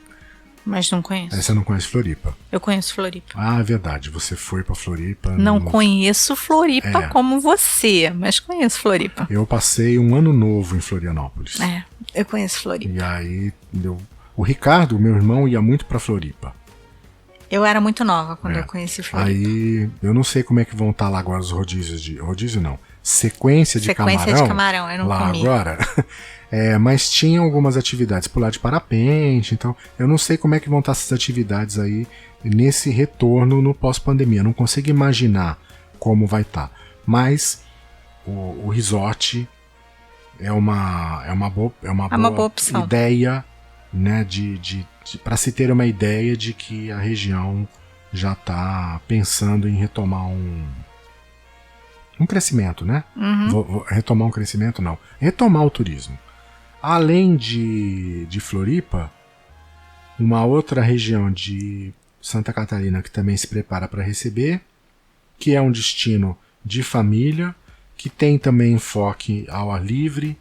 Mas não conheço. Você não conhece Floripa? Eu conheço Floripa. Ah, é verdade. Você foi pra Floripa. Não conheço Floripa como você, mas conheço Floripa. Eu passei um ano novo em Florianópolis. Eu conheço Floripa. E aí, o Ricardo, meu irmão, ia muito pra Floripa. Eu era muito nova quando eu conheci Floripa. Aí, eu não sei como é que vão estar lá agora os rodízios de... Rodízio não. Sequência de camarão, eu não lá comi. Agora. Mas tinha algumas atividades, pular de parapente, então eu não sei como é que vão estar essas atividades aí nesse retorno no pós-pandemia. Não consigo imaginar como vai estar. Mas o resort é uma boa opção. Ideia, né, para se ter uma ideia de que a região já está pensando em retomar um crescimento, né? Vou retomar um crescimento, não. Retomar o turismo. Além de Floripa, uma outra região de Santa Catarina que também se prepara para receber, que é um destino de família, que tem também enfoque ao ar livre,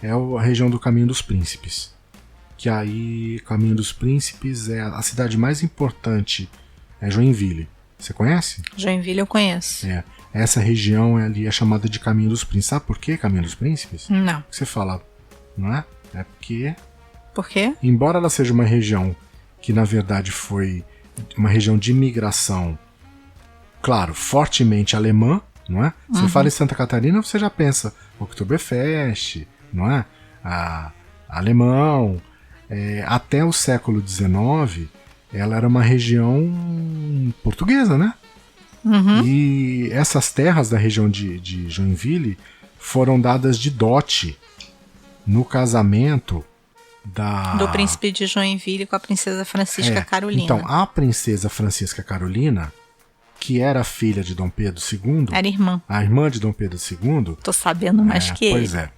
é a região do Caminho dos Príncipes. Que aí, Caminho dos Príncipes, a cidade mais importante é Joinville. Você conhece? Joinville eu conheço. Essa região ali é chamada de Caminho dos Príncipes. Sabe por quê Caminho dos Príncipes? Não. Você fala, não é? É porque... Por quê? Embora ela seja uma região que, na verdade, foi uma região de imigração, claro, fortemente alemã, não é? Você fala em Santa Catarina, você já pensa Oktoberfest, não é? Alemão. Até o século XIX, ela era uma região portuguesa, né? E essas terras da região de Joinville foram dadas de dote no casamento do príncipe de Joinville com a princesa Francisca Carolina. Então, a princesa Francisca Carolina, que era filha de Dom Pedro II... Era irmã. A irmã de Dom Pedro II... Tô sabendo mais que ele. Pois é.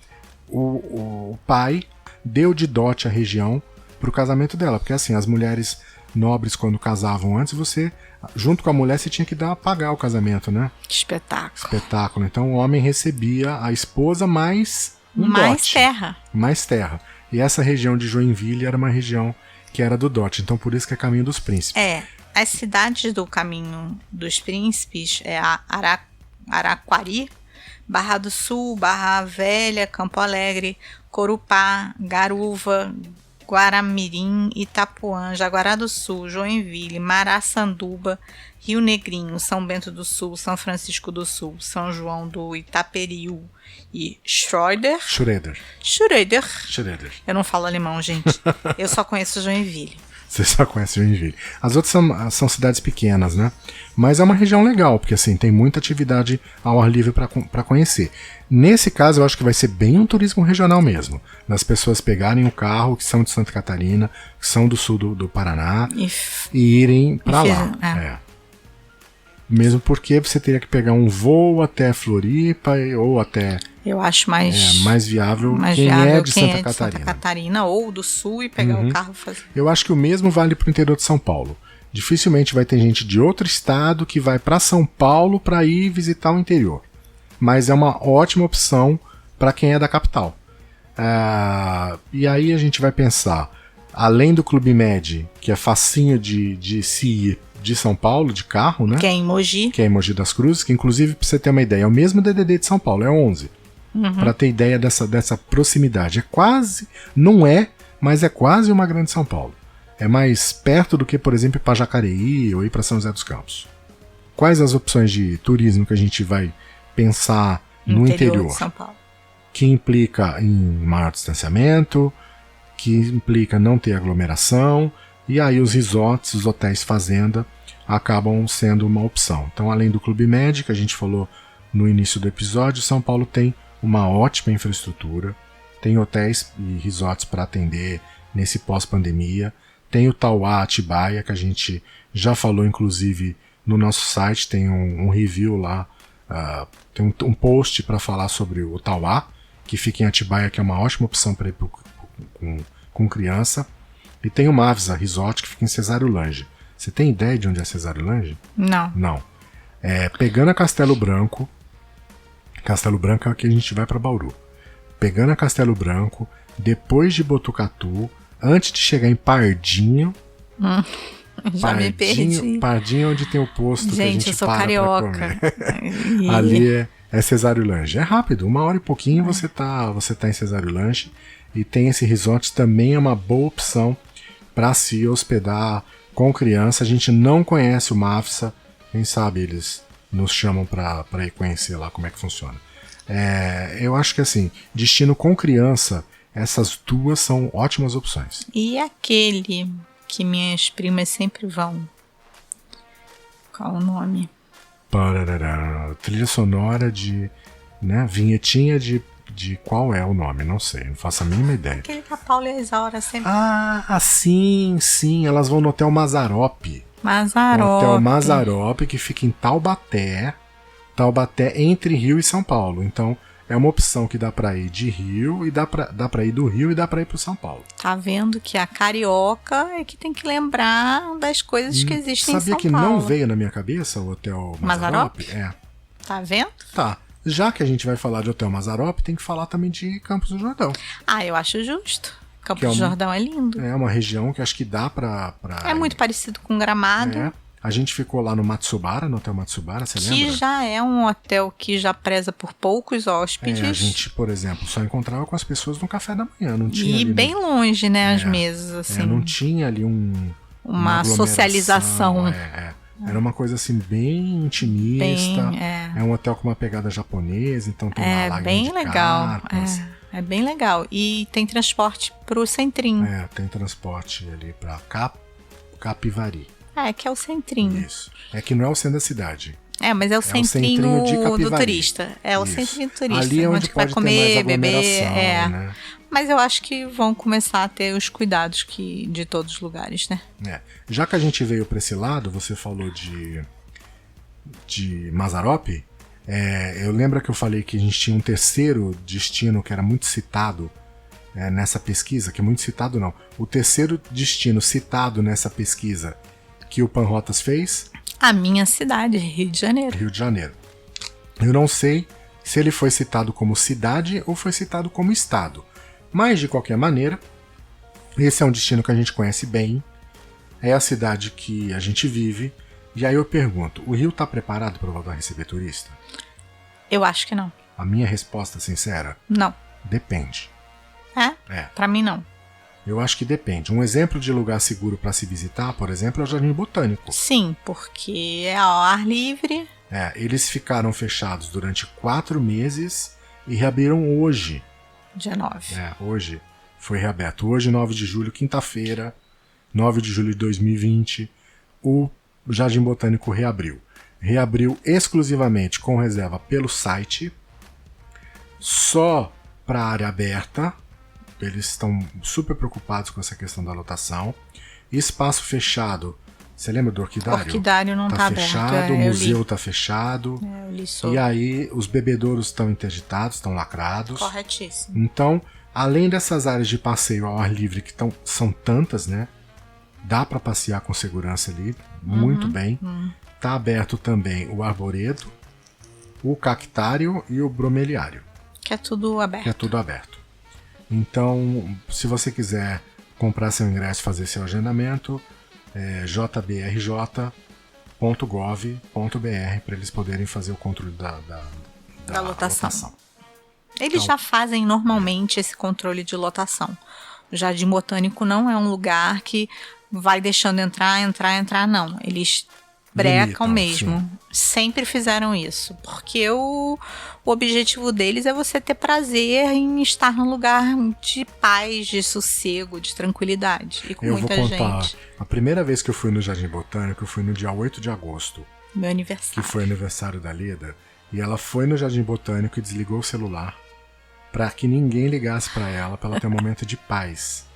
O pai deu de dote a região pro casamento dela, porque assim, as mulheres nobres, quando casavam antes, você, junto com a mulher, você tinha que pagar o casamento, né? Espetáculo. Então o homem recebia a esposa mais dote. Mais terra. E essa região de Joinville era uma região que era do dote, então por isso que é Caminho dos Príncipes. As cidades do Caminho dos Príncipes é a Araquari, Barra do Sul, Barra Velha, Campo Alegre, Corupá, Garuva, Guaramirim, Itapuã, Jaguará do Sul, Joinville, Maraçanduba, Rio Negrinho, São Bento do Sul, São Francisco do Sul, São João do Itaperiú e Schroeder. Eu não falo alemão, gente. Eu só conheço Joinville. Você só conhece Joinville. As outras são cidades pequenas, né? Mas é uma região legal, porque assim, tem muita atividade ao ar livre para conhecer. Nesse caso, eu acho que vai ser bem um turismo regional mesmo. Das pessoas pegarem o carro, que são de Santa Catarina, que são do sul do Paraná, e irem para lá. Mesmo porque você teria que pegar um voo até Floripa ou até... Eu acho mais viável quem é de Santa Catarina ou do Sul e pegar o carro e fazer. Eu acho que o mesmo vale para o interior de São Paulo. Dificilmente vai ter gente de outro estado que vai para São Paulo para ir visitar o interior. Mas é uma ótima opção para quem é da capital. E aí a gente vai pensar, além do Clube Med, que é facinho de se ir de São Paulo, de carro, né? Que é em Mogi. Que é em Mogi das Cruzes, que inclusive, pra você ter uma ideia, é o mesmo DDD de São Paulo, é 11. Pra ter ideia dessa proximidade. É quase, não é, mas é quase uma grande São Paulo. É mais perto do que, por exemplo, ir pra Jacareí ou ir pra São José dos Campos. Quais as opções de turismo que a gente vai pensar no interior? De São Paulo. Que implica em maior distanciamento, que implica não ter aglomeração. E aí os resorts, os hotéis fazenda, acabam sendo uma opção. Então, além do Clube Med, que a gente falou no início do episódio, São Paulo tem uma ótima infraestrutura, tem hotéis e resorts para atender nesse pós-pandemia, tem o Tauá Atibaia, que a gente já falou, inclusive, no nosso site, tem um review lá, tem um post para falar sobre o Tauá, que fica em Atibaia, que é uma ótima opção para ir com criança. E tem o Mavisa Resort, que fica em Cesário-Lange. Você tem ideia de onde é Cesário-Lange? Não. Pegando a Castelo Branco é que a gente vai para Bauru. Pegando a Castelo Branco, depois de Botucatu, antes de chegar em Pardinho... Já me perdi. Pardinho é onde tem o posto que a gente eu sou para carioca. Ali é Cesário-Lange. É rápido, 1 hora e pouquinho você tá em Cesário-Lange. E tem esse resort, também é uma boa opção para se hospedar com criança. A gente não conhece o Mafsa, quem sabe eles nos chamam para ir conhecer lá como é que funciona. Eu acho que assim, destino com criança, essas duas são ótimas opções. E aquele que minhas primas sempre vão? Qual o nome? Trilha sonora de... né, vinhetinha de qual é o nome, não sei, não faço a mínima ideia. Aquele que a Paula e a Isaura sempre... sim, elas vão no Hotel Mazarope. O Hotel Mazarope, que fica em Taubaté, entre Rio e São Paulo. Então, é uma opção que dá pra ir de Rio, e dá pra ir do Rio e dá pra ir pro São Paulo. Tá vendo que a carioca é que tem que lembrar das coisas que existem em São Paulo. Sabia que não veio na minha cabeça o Hotel Mazarope? Tá vendo? Tá. Já que a gente vai falar de Hotel Mazarope, tem que falar também de Campos do Jordão. Eu acho justo. Campos do Jordão é lindo. É uma região que acho que dá pra... É muito parecido com Gramado. A gente ficou lá no Matsubara, no Hotel Matsubara, você lembra? Que já é um hotel que já preza por poucos hóspedes. A gente, por exemplo, só encontrava com as pessoas no café da manhã. Não tinha e bem longe, né, as mesas, assim. Não tinha ali uma socialização. Era uma coisa assim bem intimista. É um hotel com uma pegada japonesa, então tem uma lagoinha de legal. É bem legal. E tem transporte pro Centrinho. Tem transporte ali pra Capivari. Que é o Centrinho. Isso. É que não é o centro da cidade. Mas é o centrinho do turista. É o centrinho do turista. Ali é onde vai comer, beber. Né? Mas eu acho que vão começar a ter os cuidados de todos os lugares, né? Já que a gente veio para esse lado, você falou de Mazarope. Eu lembro que eu falei que a gente tinha um terceiro destino que era muito citado nessa pesquisa, que é muito citado não. O terceiro destino citado nessa pesquisa que o Panrotas fez... A minha cidade, Rio de Janeiro. Rio de Janeiro. Eu não sei se ele foi citado como cidade ou foi citado como estado. Mas, de qualquer maneira, esse é um destino que a gente conhece bem. é a cidade que a gente vive. E aí eu pergunto, o Rio está preparado para voltar a receber turista? Eu acho que não. A minha resposta sincera? Não. Depende. É? Pra mim, não. Eu acho que depende. Um exemplo de lugar seguro para se visitar, por exemplo, é o Jardim Botânico. Sim, porque é ao ar livre. Eles ficaram fechados durante 4 meses e reabriram hoje. Dia 9. Hoje foi reaberto. Hoje, 9 de julho, quinta-feira, 9 de julho de 2020, o Jardim Botânico reabriu. Reabriu exclusivamente com reserva pelo site, só para área aberta. Eles estão super preocupados com essa questão da lotação. Espaço fechado. Você lembra do Orquidário? O Orquidário não tá fechado, aberto. O museu tá fechado. Eu li sobre. E aí os bebedouros estão interditados, estão lacrados. Corretíssimo. Então, além dessas áreas de passeio ao ar livre, que são tantas, né? Dá para passear com segurança ali, muito bem. Tá aberto também o arboredo, o cactário e o bromeliário. Que é tudo aberto. Então, se você quiser comprar seu ingresso e fazer seu agendamento, é jbrj.gov.br para eles poderem fazer o controle da lotação. Eles já fazem normalmente esse controle de lotação. O Jardim Botânico não é um lugar que vai deixando entrar, não. Eles brecam mesmo. Sim. Sempre fizeram isso. Porque o objetivo deles é você ter prazer em estar num lugar de paz, de sossego, de tranquilidade. E com muita gente. Eu vou contar. A primeira vez que eu fui no Jardim Botânico, eu fui no dia 8 de agosto. Meu aniversário. Que foi aniversário da Leda. E ela foi no Jardim Botânico e desligou o celular para que ninguém ligasse para ela ter um momento de paz.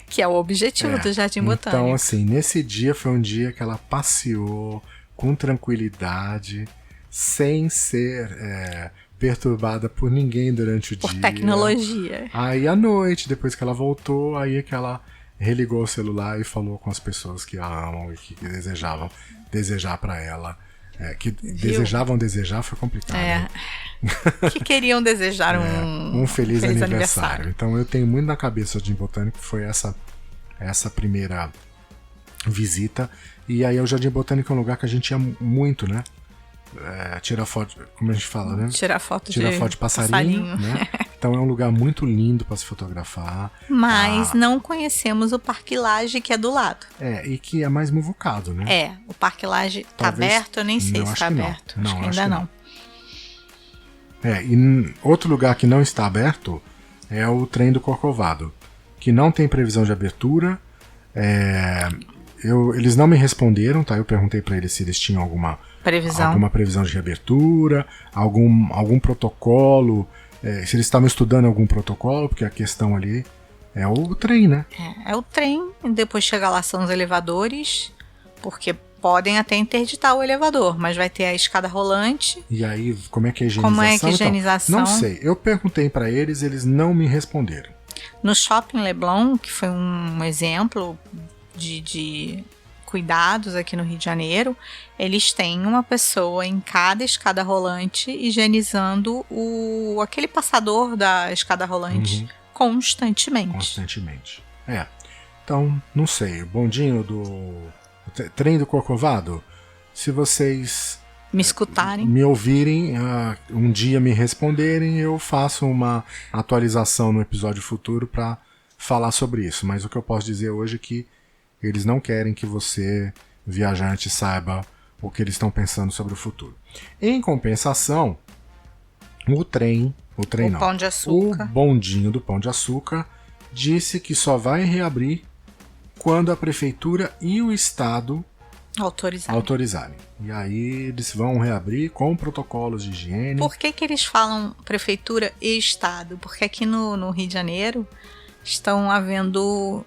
Que é o objetivo do Jardim Botânico. Então, assim, nesse dia foi um dia que ela passeou com tranquilidade, sem ser perturbada por ninguém durante o dia. Por tecnologia. Aí, à noite, depois que ela voltou, aí é que ela religou o celular e falou com as pessoas que a amam e que desejavam desejar para ela. Desejavam desejar foi complicado. Que queriam desejar um feliz aniversário. Então eu tenho muito na cabeça de Botânico, que foi essa primeira visita. E aí o Jardim Botânico é um lugar que a gente ia muito, né? Tirar foto, como a gente fala, né? Tirar foto de passarinho. Né? Então é um lugar muito lindo para se fotografar. Mas não conhecemos o Parque Lage, que é do lado. E que é mais muvucado, né? O Parque Lage tá aberto, eu nem sei se tá aberto. Acho que ainda não. E outro lugar que não está aberto é o Trem do Corcovado, que não tem previsão de abertura. Eles não me responderam, tá? Eu perguntei para eles se eles tinham alguma previsão de reabertura, algum protocolo, se eles estavam estudando algum protocolo, porque a questão ali é o trem, né? É o trem, depois chega lá são os elevadores, porque podem até interditar o elevador, mas vai ter a escada rolante. E aí, como é que é a higienização? Como é que é a higienização? Então, não sei, eu perguntei para eles não me responderam. No Shopping Leblon, que foi um exemplo de cuidados aqui no Rio de Janeiro, eles têm uma pessoa em cada escada rolante higienizando aquele passador da escada rolante constantemente. Então, não sei, o bondinho do Trem do Corcovado, se vocês me escutarem, me ouvirem, um dia me responderem, eu faço uma atualização no episódio futuro para falar sobre isso. Mas o que eu posso dizer hoje é que eles não querem que você, viajante, saiba o que eles estão pensando sobre o futuro. Em compensação, o Pão de Açúcar, o bondinho do Pão de Açúcar disse que só vai reabrir quando a prefeitura e o estado autorizarem. E aí eles vão reabrir com protocolos de higiene. Por que eles falam prefeitura e estado? Porque aqui no Rio de Janeiro estão havendo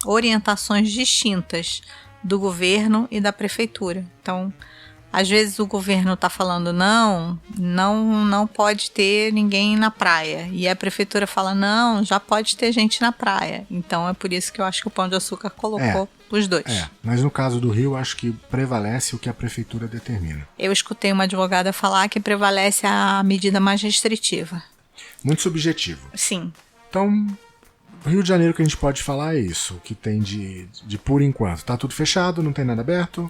orientações distintas do governo e da prefeitura. Então, às vezes o governo está falando não pode ter ninguém na praia. E a prefeitura fala, não, já pode ter gente na praia. Então é por isso que eu acho que o Pão de Açúcar colocou os dois. Mas no caso do Rio, acho que prevalece o que a prefeitura determina. Eu escutei uma advogada falar que prevalece a medida mais restritiva. Muito subjetivo. Sim. Então, O Rio de Janeiro que a gente pode falar é isso, que tem de por enquanto. Tá tudo fechado, não tem nada aberto.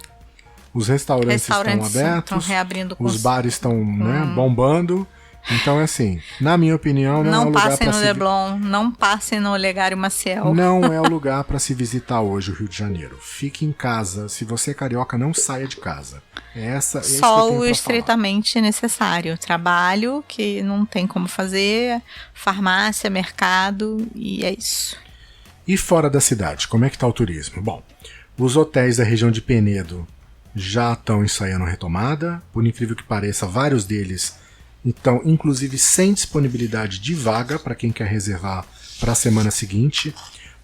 Os restaurantes estão abertos. Estão reabrindo com os bares estão bombando. Então, assim, na minha opinião, não é um lugar para passem no Leblon, não passem no Olegário Maciel. Não é o lugar para se visitar hoje o Rio de Janeiro. Fique em casa. Se você é carioca, não saia de casa. Só o estritamente necessário. Trabalho, que não tem como fazer, farmácia, mercado, e é isso. E fora da cidade, como é que está o turismo? Bom, os hotéis da região de Penedo já estão ensaiando retomada. Por incrível que pareça, vários deles estão, inclusive, sem disponibilidade de vaga para quem quer reservar para a semana seguinte.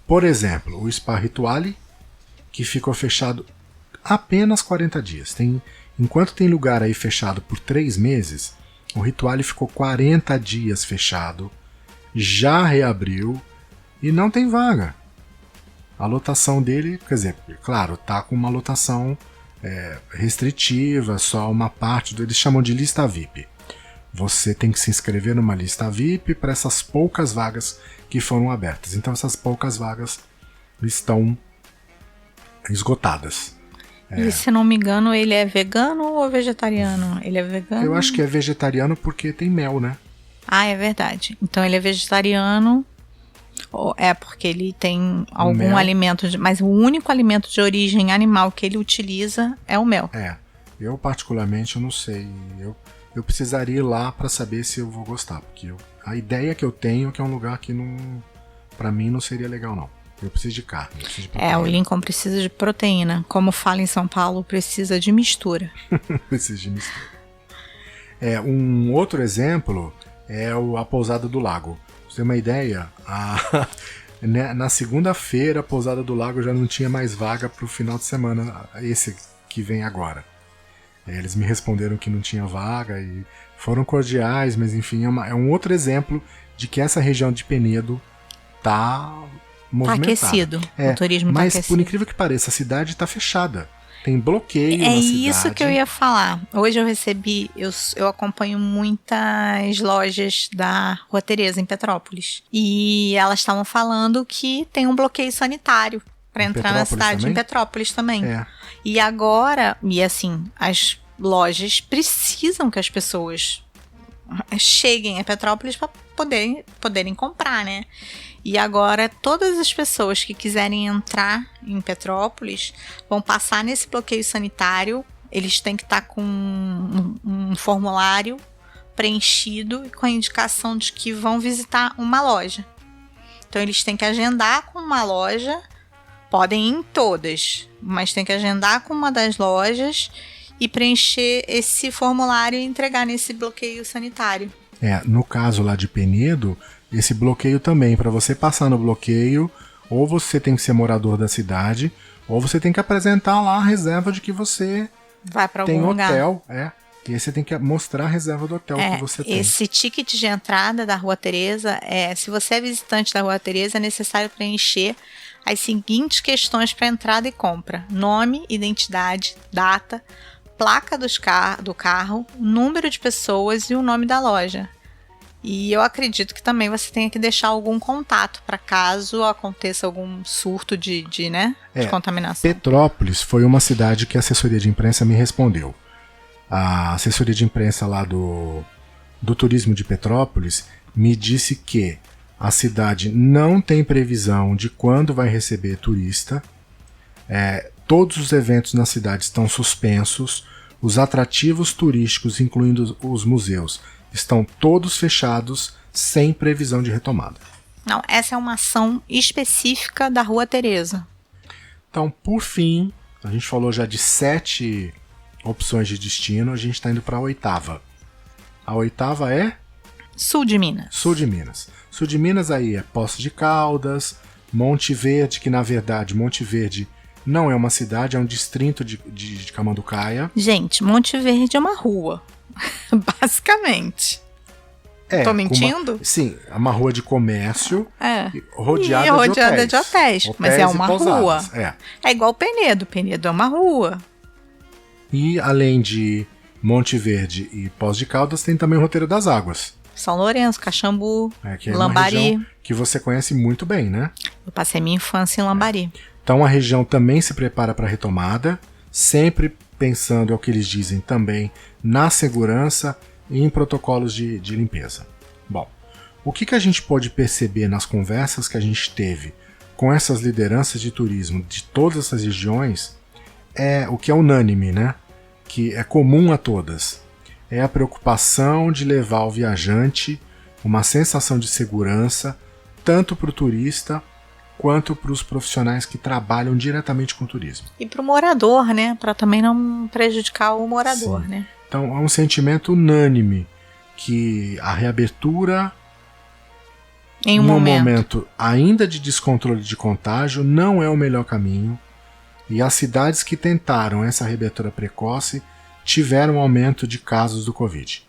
Por exemplo, o Spa Rituale, que ficou fechado apenas 40 dias. Enquanto tem lugar aí fechado por 3 meses, o Rituale ficou 40 dias fechado, já reabriu e não tem vaga. A lotação dele, quer dizer, claro, tá com uma lotação restritiva, só uma parte, eles chamam de lista VIP. Você tem que se inscrever numa lista VIP para essas poucas vagas que foram abertas. Então essas poucas vagas estão esgotadas. E se não me engano, ele é vegano ou vegetariano? Ele é vegano? Eu acho que é vegetariano porque tem mel, né? Ah, é verdade. Então ele é vegetariano, porque ele tem algum alimento, mas o único alimento de origem animal que ele utiliza é o mel. Eu particularmente eu não sei. Eu precisaria ir lá para saber se eu vou gostar, porque a ideia que eu tenho é que é um lugar que para mim não seria legal não. Eu preciso de carne, eu preciso de proteína. O Lincoln precisa de proteína. Como fala em São Paulo, precisa de mistura. Precisa de mistura. Um outro exemplo é a Pousada do Lago. Pra você ter uma ideia, na segunda-feira a Pousada do Lago já não tinha mais vaga para o final de semana, esse que vem agora. Eles me responderam que não tinha vaga e foram cordiais, mas enfim, é um outro exemplo de que essa região de Penedo tá movimentada. Tá aquecido, o turismo tá aquecido. Mas por incrível que pareça, a cidade tá fechada. Tem bloqueio na cidade. É isso que eu ia falar. Hoje eu recebi, eu acompanho muitas lojas da Rua Tereza, em Petrópolis. E elas estavam falando que tem um bloqueio sanitário para entrar na cidade, também? Em Petrópolis também. E agora, as lojas precisam que as pessoas cheguem a Petrópolis para poderem comprar, né? E agora todas as pessoas que quiserem entrar em Petrópolis vão passar nesse bloqueio sanitário. Eles têm que estar com um formulário preenchido e com a indicação de que vão visitar uma loja. Então eles têm que agendar com uma loja. Podem ir em todas, mas tem que agendar com uma das lojas e preencher esse formulário e entregar nesse bloqueio sanitário. No caso lá de Penedo, esse bloqueio também, para você passar no bloqueio, ou você tem que ser morador da cidade, ou você tem que apresentar lá a reserva de que você vai para algum tem hotel, lugar. E aí você tem que mostrar a reserva do hotel que você tem. Esse ticket de entrada da Rua Tereza, se você é visitante da Rua Tereza, é necessário preencher as seguintes questões para entrada e compra: nome, identidade, data, placa do carro, número de pessoas e o nome da loja. E eu acredito que também você tenha que deixar algum contato para caso aconteça algum surto de contaminação. Petrópolis foi uma cidade que a assessoria de imprensa me respondeu. A assessoria de imprensa lá do turismo de Petrópolis me disse que a cidade não tem previsão de quando vai receber turista. Todos os eventos na cidade estão suspensos. Os atrativos turísticos, incluindo os museus, estão todos fechados, sem previsão de retomada. Não, essa é uma ação específica da Rua Tereza. Então, por fim, a gente falou já de 7 opções de destino, a gente está indo para a 8ª. A 8ª é? Sul de Minas. Sul de Minas. Sul de Minas aí é Poços de Caldas, Monte Verde, que na verdade Monte Verde não é uma cidade, é um distrito de Camanducaia. Gente, Monte Verde é uma rua, basicamente. Tô mentindo? Sim, é uma rua de comércio rodeada de hotéis. Mas é uma rua. É igual Penedo. Penedo é uma rua. E além de Monte Verde e Poços de Caldas, tem também o Roteiro das Águas. São Lourenço, Caxambu, que é Lambari. uma região que você conhece muito bem, né? Eu passei minha infância em Lambari. Então a região também se prepara para a retomada, sempre pensando, é o que eles dizem também, na segurança e em protocolos de limpeza. Bom, o que a gente pode perceber nas conversas que a gente teve com essas lideranças de turismo de todas essas regiões é o que é unânime, né? Que é comum a todas. É a preocupação de levar ao viajante uma sensação de segurança, tanto para o turista quanto para os profissionais que trabalham diretamente com o turismo. E para o morador, né? Para também não prejudicar o morador, Sim. né? Então é um sentimento unânime que a reabertura em um momento ainda de descontrole de contágio não é o melhor caminho, e as cidades que tentaram essa reabertura precoce tiveram um aumento de casos do Covid.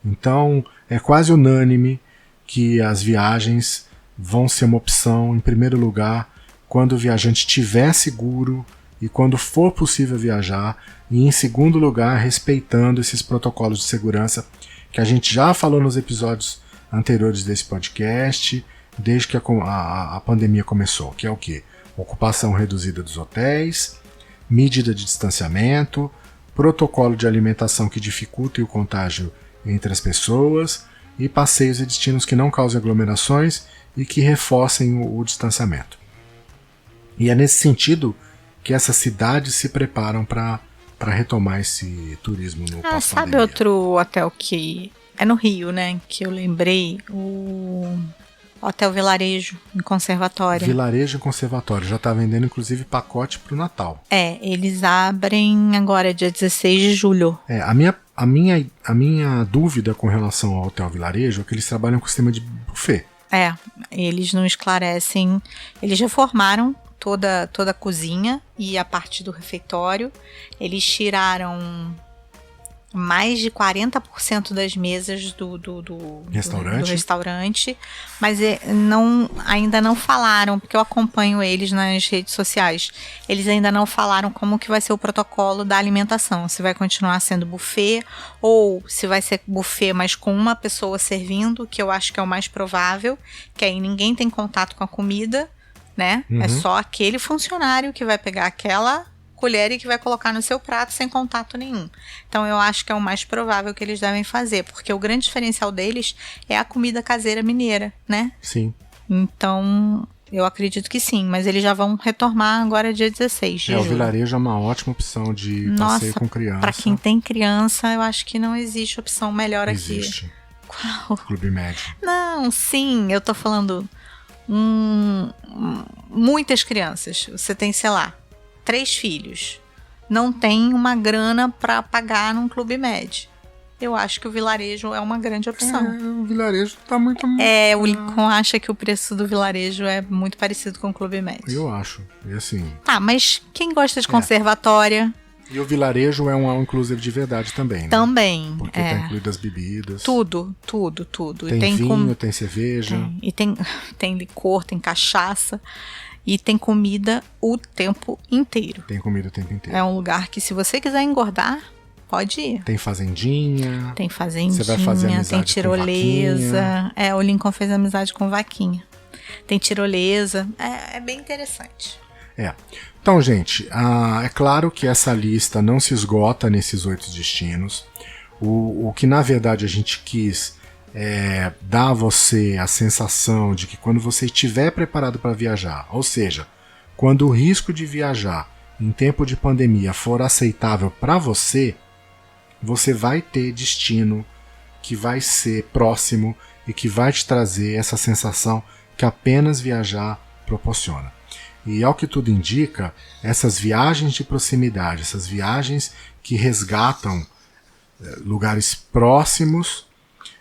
Então é quase unânime que as viagens vão ser uma opção em primeiro lugar quando o viajante estiver seguro e quando for possível viajar, e em segundo lugar respeitando esses protocolos de segurança que a gente já falou nos episódios anteriores desse podcast, desde que a pandemia começou, que é o quê? Ocupação reduzida dos hotéis, medida de distanciamento, protocolo de alimentação que dificulta o contágio entre as pessoas e passeios e destinos que não causem aglomerações e que reforcem o distanciamento. E é nesse sentido que essas cidades se preparam para retomar esse turismo no pós-pandemia. Sabe outro hotel que é no Rio, né? Que eu lembrei, o Hotel Vilarejo, em Conservatório. Vilarejo em Conservatório, já está vendendo inclusive pacote para o Natal. Eles abrem agora, dia 16 de julho. A minha dúvida com relação ao Hotel Vilarejo é que eles trabalham com sistema de buffet. Eles não esclarecem, eles reformaram toda a cozinha e a parte do refeitório, eles tiraram mais de 40% das mesas do restaurante, mas ainda não falaram, porque eu acompanho eles nas redes sociais, eles ainda não falaram como que vai ser o protocolo da alimentação, se vai continuar sendo buffet ou se vai ser buffet, mas com uma pessoa servindo, que eu acho que é o mais provável, que aí ninguém tem contato com a comida, né? Uhum. É só aquele funcionário que vai pegar aquela colher e que vai colocar no seu prato sem contato nenhum. Então eu acho que é o mais provável que eles devem fazer, porque o grande diferencial deles é a comida caseira mineira, né? Sim. Então eu acredito que sim, mas eles já vão retomar agora dia 16 de julho. O Vilarejo é uma ótima opção de passeio com criança. Para quem tem criança, eu acho que não existe opção melhor aqui. Existe. Qual? Clube Med. Não, sim, eu tô falando muitas crianças. Você tem, sei lá, 3 filhos, não tem uma grana para pagar num Clube Med. Eu acho que o Vilarejo é uma grande opção. O Vilarejo tá muito... O Lincoln acha que o preço do Vilarejo é muito parecido com o Clube Med. Eu acho, e assim... Mas quem gosta de conservatória... E o Vilarejo é um all-inclusive de verdade também, né? Também. Porque tá incluído as bebidas. Tudo. Tem vinho, tem cerveja. E tem licor, tem cachaça. E tem comida o tempo inteiro. Tem comida o tempo inteiro. É um lugar que, se você quiser engordar, pode ir. Tem fazendinha. Você vai fazer amizade, tem tirolesa. O Lincoln fez amizade com vaquinha. Tem tirolesa. É bem interessante. Então, gente, é claro que essa lista não se esgota nesses 8 destinos. O que, na verdade, a gente quis dar a você a sensação de que quando você estiver preparado para viajar, ou seja, quando o risco de viajar em tempo de pandemia for aceitável para você, você vai ter destino que vai ser próximo e que vai te trazer essa sensação que apenas viajar proporciona. E ao que tudo indica, essas viagens de proximidade, essas viagens que resgatam lugares próximos,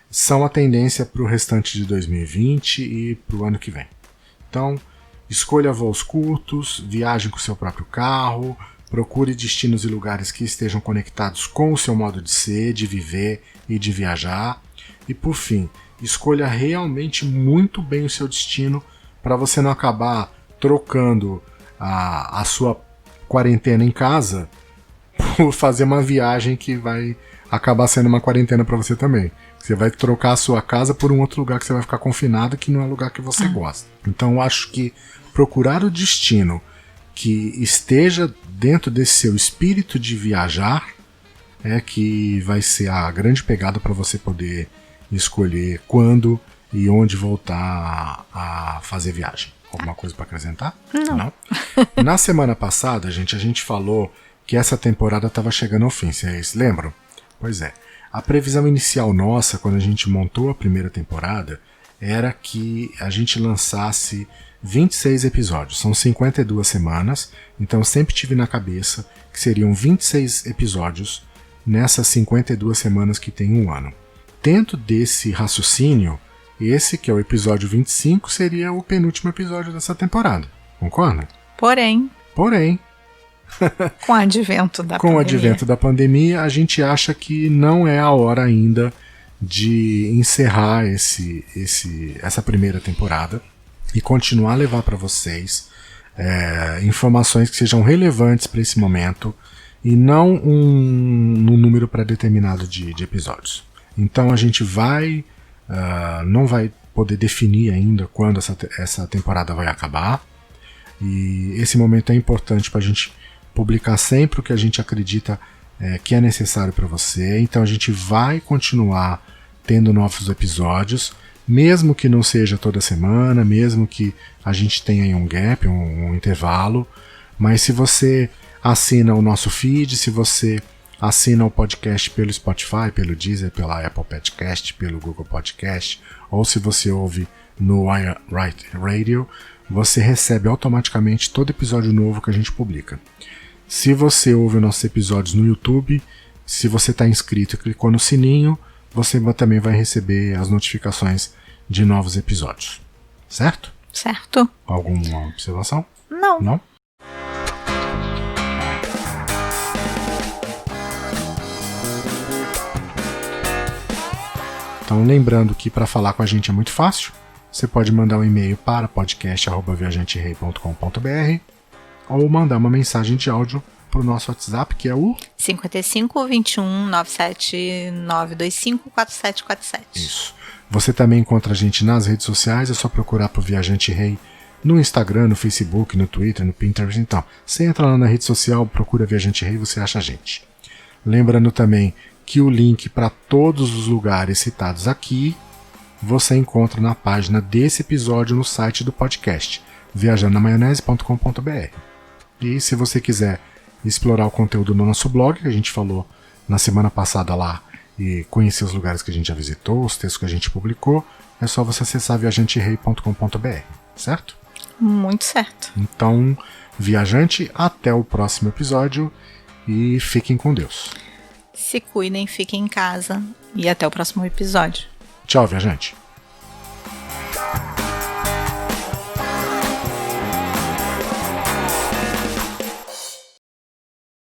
são a tendência para o restante de 2020 e para o ano que vem. Então, escolha voos curtos, viaje com o seu próprio carro, procure destinos e lugares que estejam conectados com o seu modo de ser, de viver e de viajar. E, por fim, escolha realmente muito bem o seu destino para você não acabar trocando a sua quarentena em casa por fazer uma viagem que vai acabar sendo uma quarentena para você também. Você vai trocar a sua casa por um outro lugar que você vai ficar confinado, que não é o lugar que você gosta. Então eu acho que procurar o destino que esteja dentro desse seu espírito de viajar é que vai ser a grande pegada para você poder escolher quando e onde voltar a fazer viagem. Alguma coisa para acrescentar? Não. Na semana passada, a gente falou que essa temporada estava chegando ao fim, vocês lembram? Pois é. A previsão inicial nossa, quando a gente montou a primeira temporada, era que a gente lançasse 26 episódios. São 52 semanas, então eu sempre tive na cabeça que seriam 26 episódios nessas 52 semanas que tem um ano. Dentro desse raciocínio, esse, que é o episódio 25, seria o penúltimo episódio dessa temporada. Concorda? Porém, com o advento da pandemia, a gente acha que não é a hora ainda de encerrar essa primeira temporada e continuar a levar para vocês informações que sejam relevantes para esse momento e não um número pré-determinado de episódios. Então a gente não vai poder definir ainda quando essa temporada vai acabar, e esse momento é importante para a gente publicar sempre o que a gente acredita que é necessário para você. Então a gente vai continuar tendo novos episódios, mesmo que não seja toda semana, mesmo que a gente tenha aí um gap, um intervalo. Mas se você assina o nosso feed, se você assina o podcast pelo Spotify, pelo Deezer, pela Apple Podcast, pelo Google Podcast, ou se você ouve no iRight Radio, você recebe automaticamente todo episódio novo que a gente publica. Se você ouve os nossos episódios no YouTube, se você está inscrito e clicou no sininho, você também vai receber as notificações de novos episódios. Certo? Certo. Alguma observação? Não. Não? Então, lembrando que para falar com a gente é muito fácil. Você pode mandar um e-mail para podcast@viajanterei.com.br ou mandar uma mensagem de áudio para o nosso WhatsApp, que é o 55 21 97 925 4747. Isso. Você também encontra a gente nas redes sociais, é só procurar por Viajante Rei no Instagram, no Facebook, no Twitter, no Pinterest. Então, você entra lá na rede social, procura Viajante Rei e você acha a gente. Lembrando também que o link para todos os lugares citados aqui você encontra na página desse episódio no site do podcast, viajandonamaionese.com.br. E se você quiser explorar o conteúdo no nosso blog, que a gente falou na semana passada lá, e conhecer os lugares que a gente já visitou, os textos que a gente publicou, é só você acessar viajanterei.com.br, certo? Muito certo. Então, viajante, até o próximo episódio e fiquem com Deus. Se cuidem, fiquem em casa e até o próximo episódio. Tchau, viajante.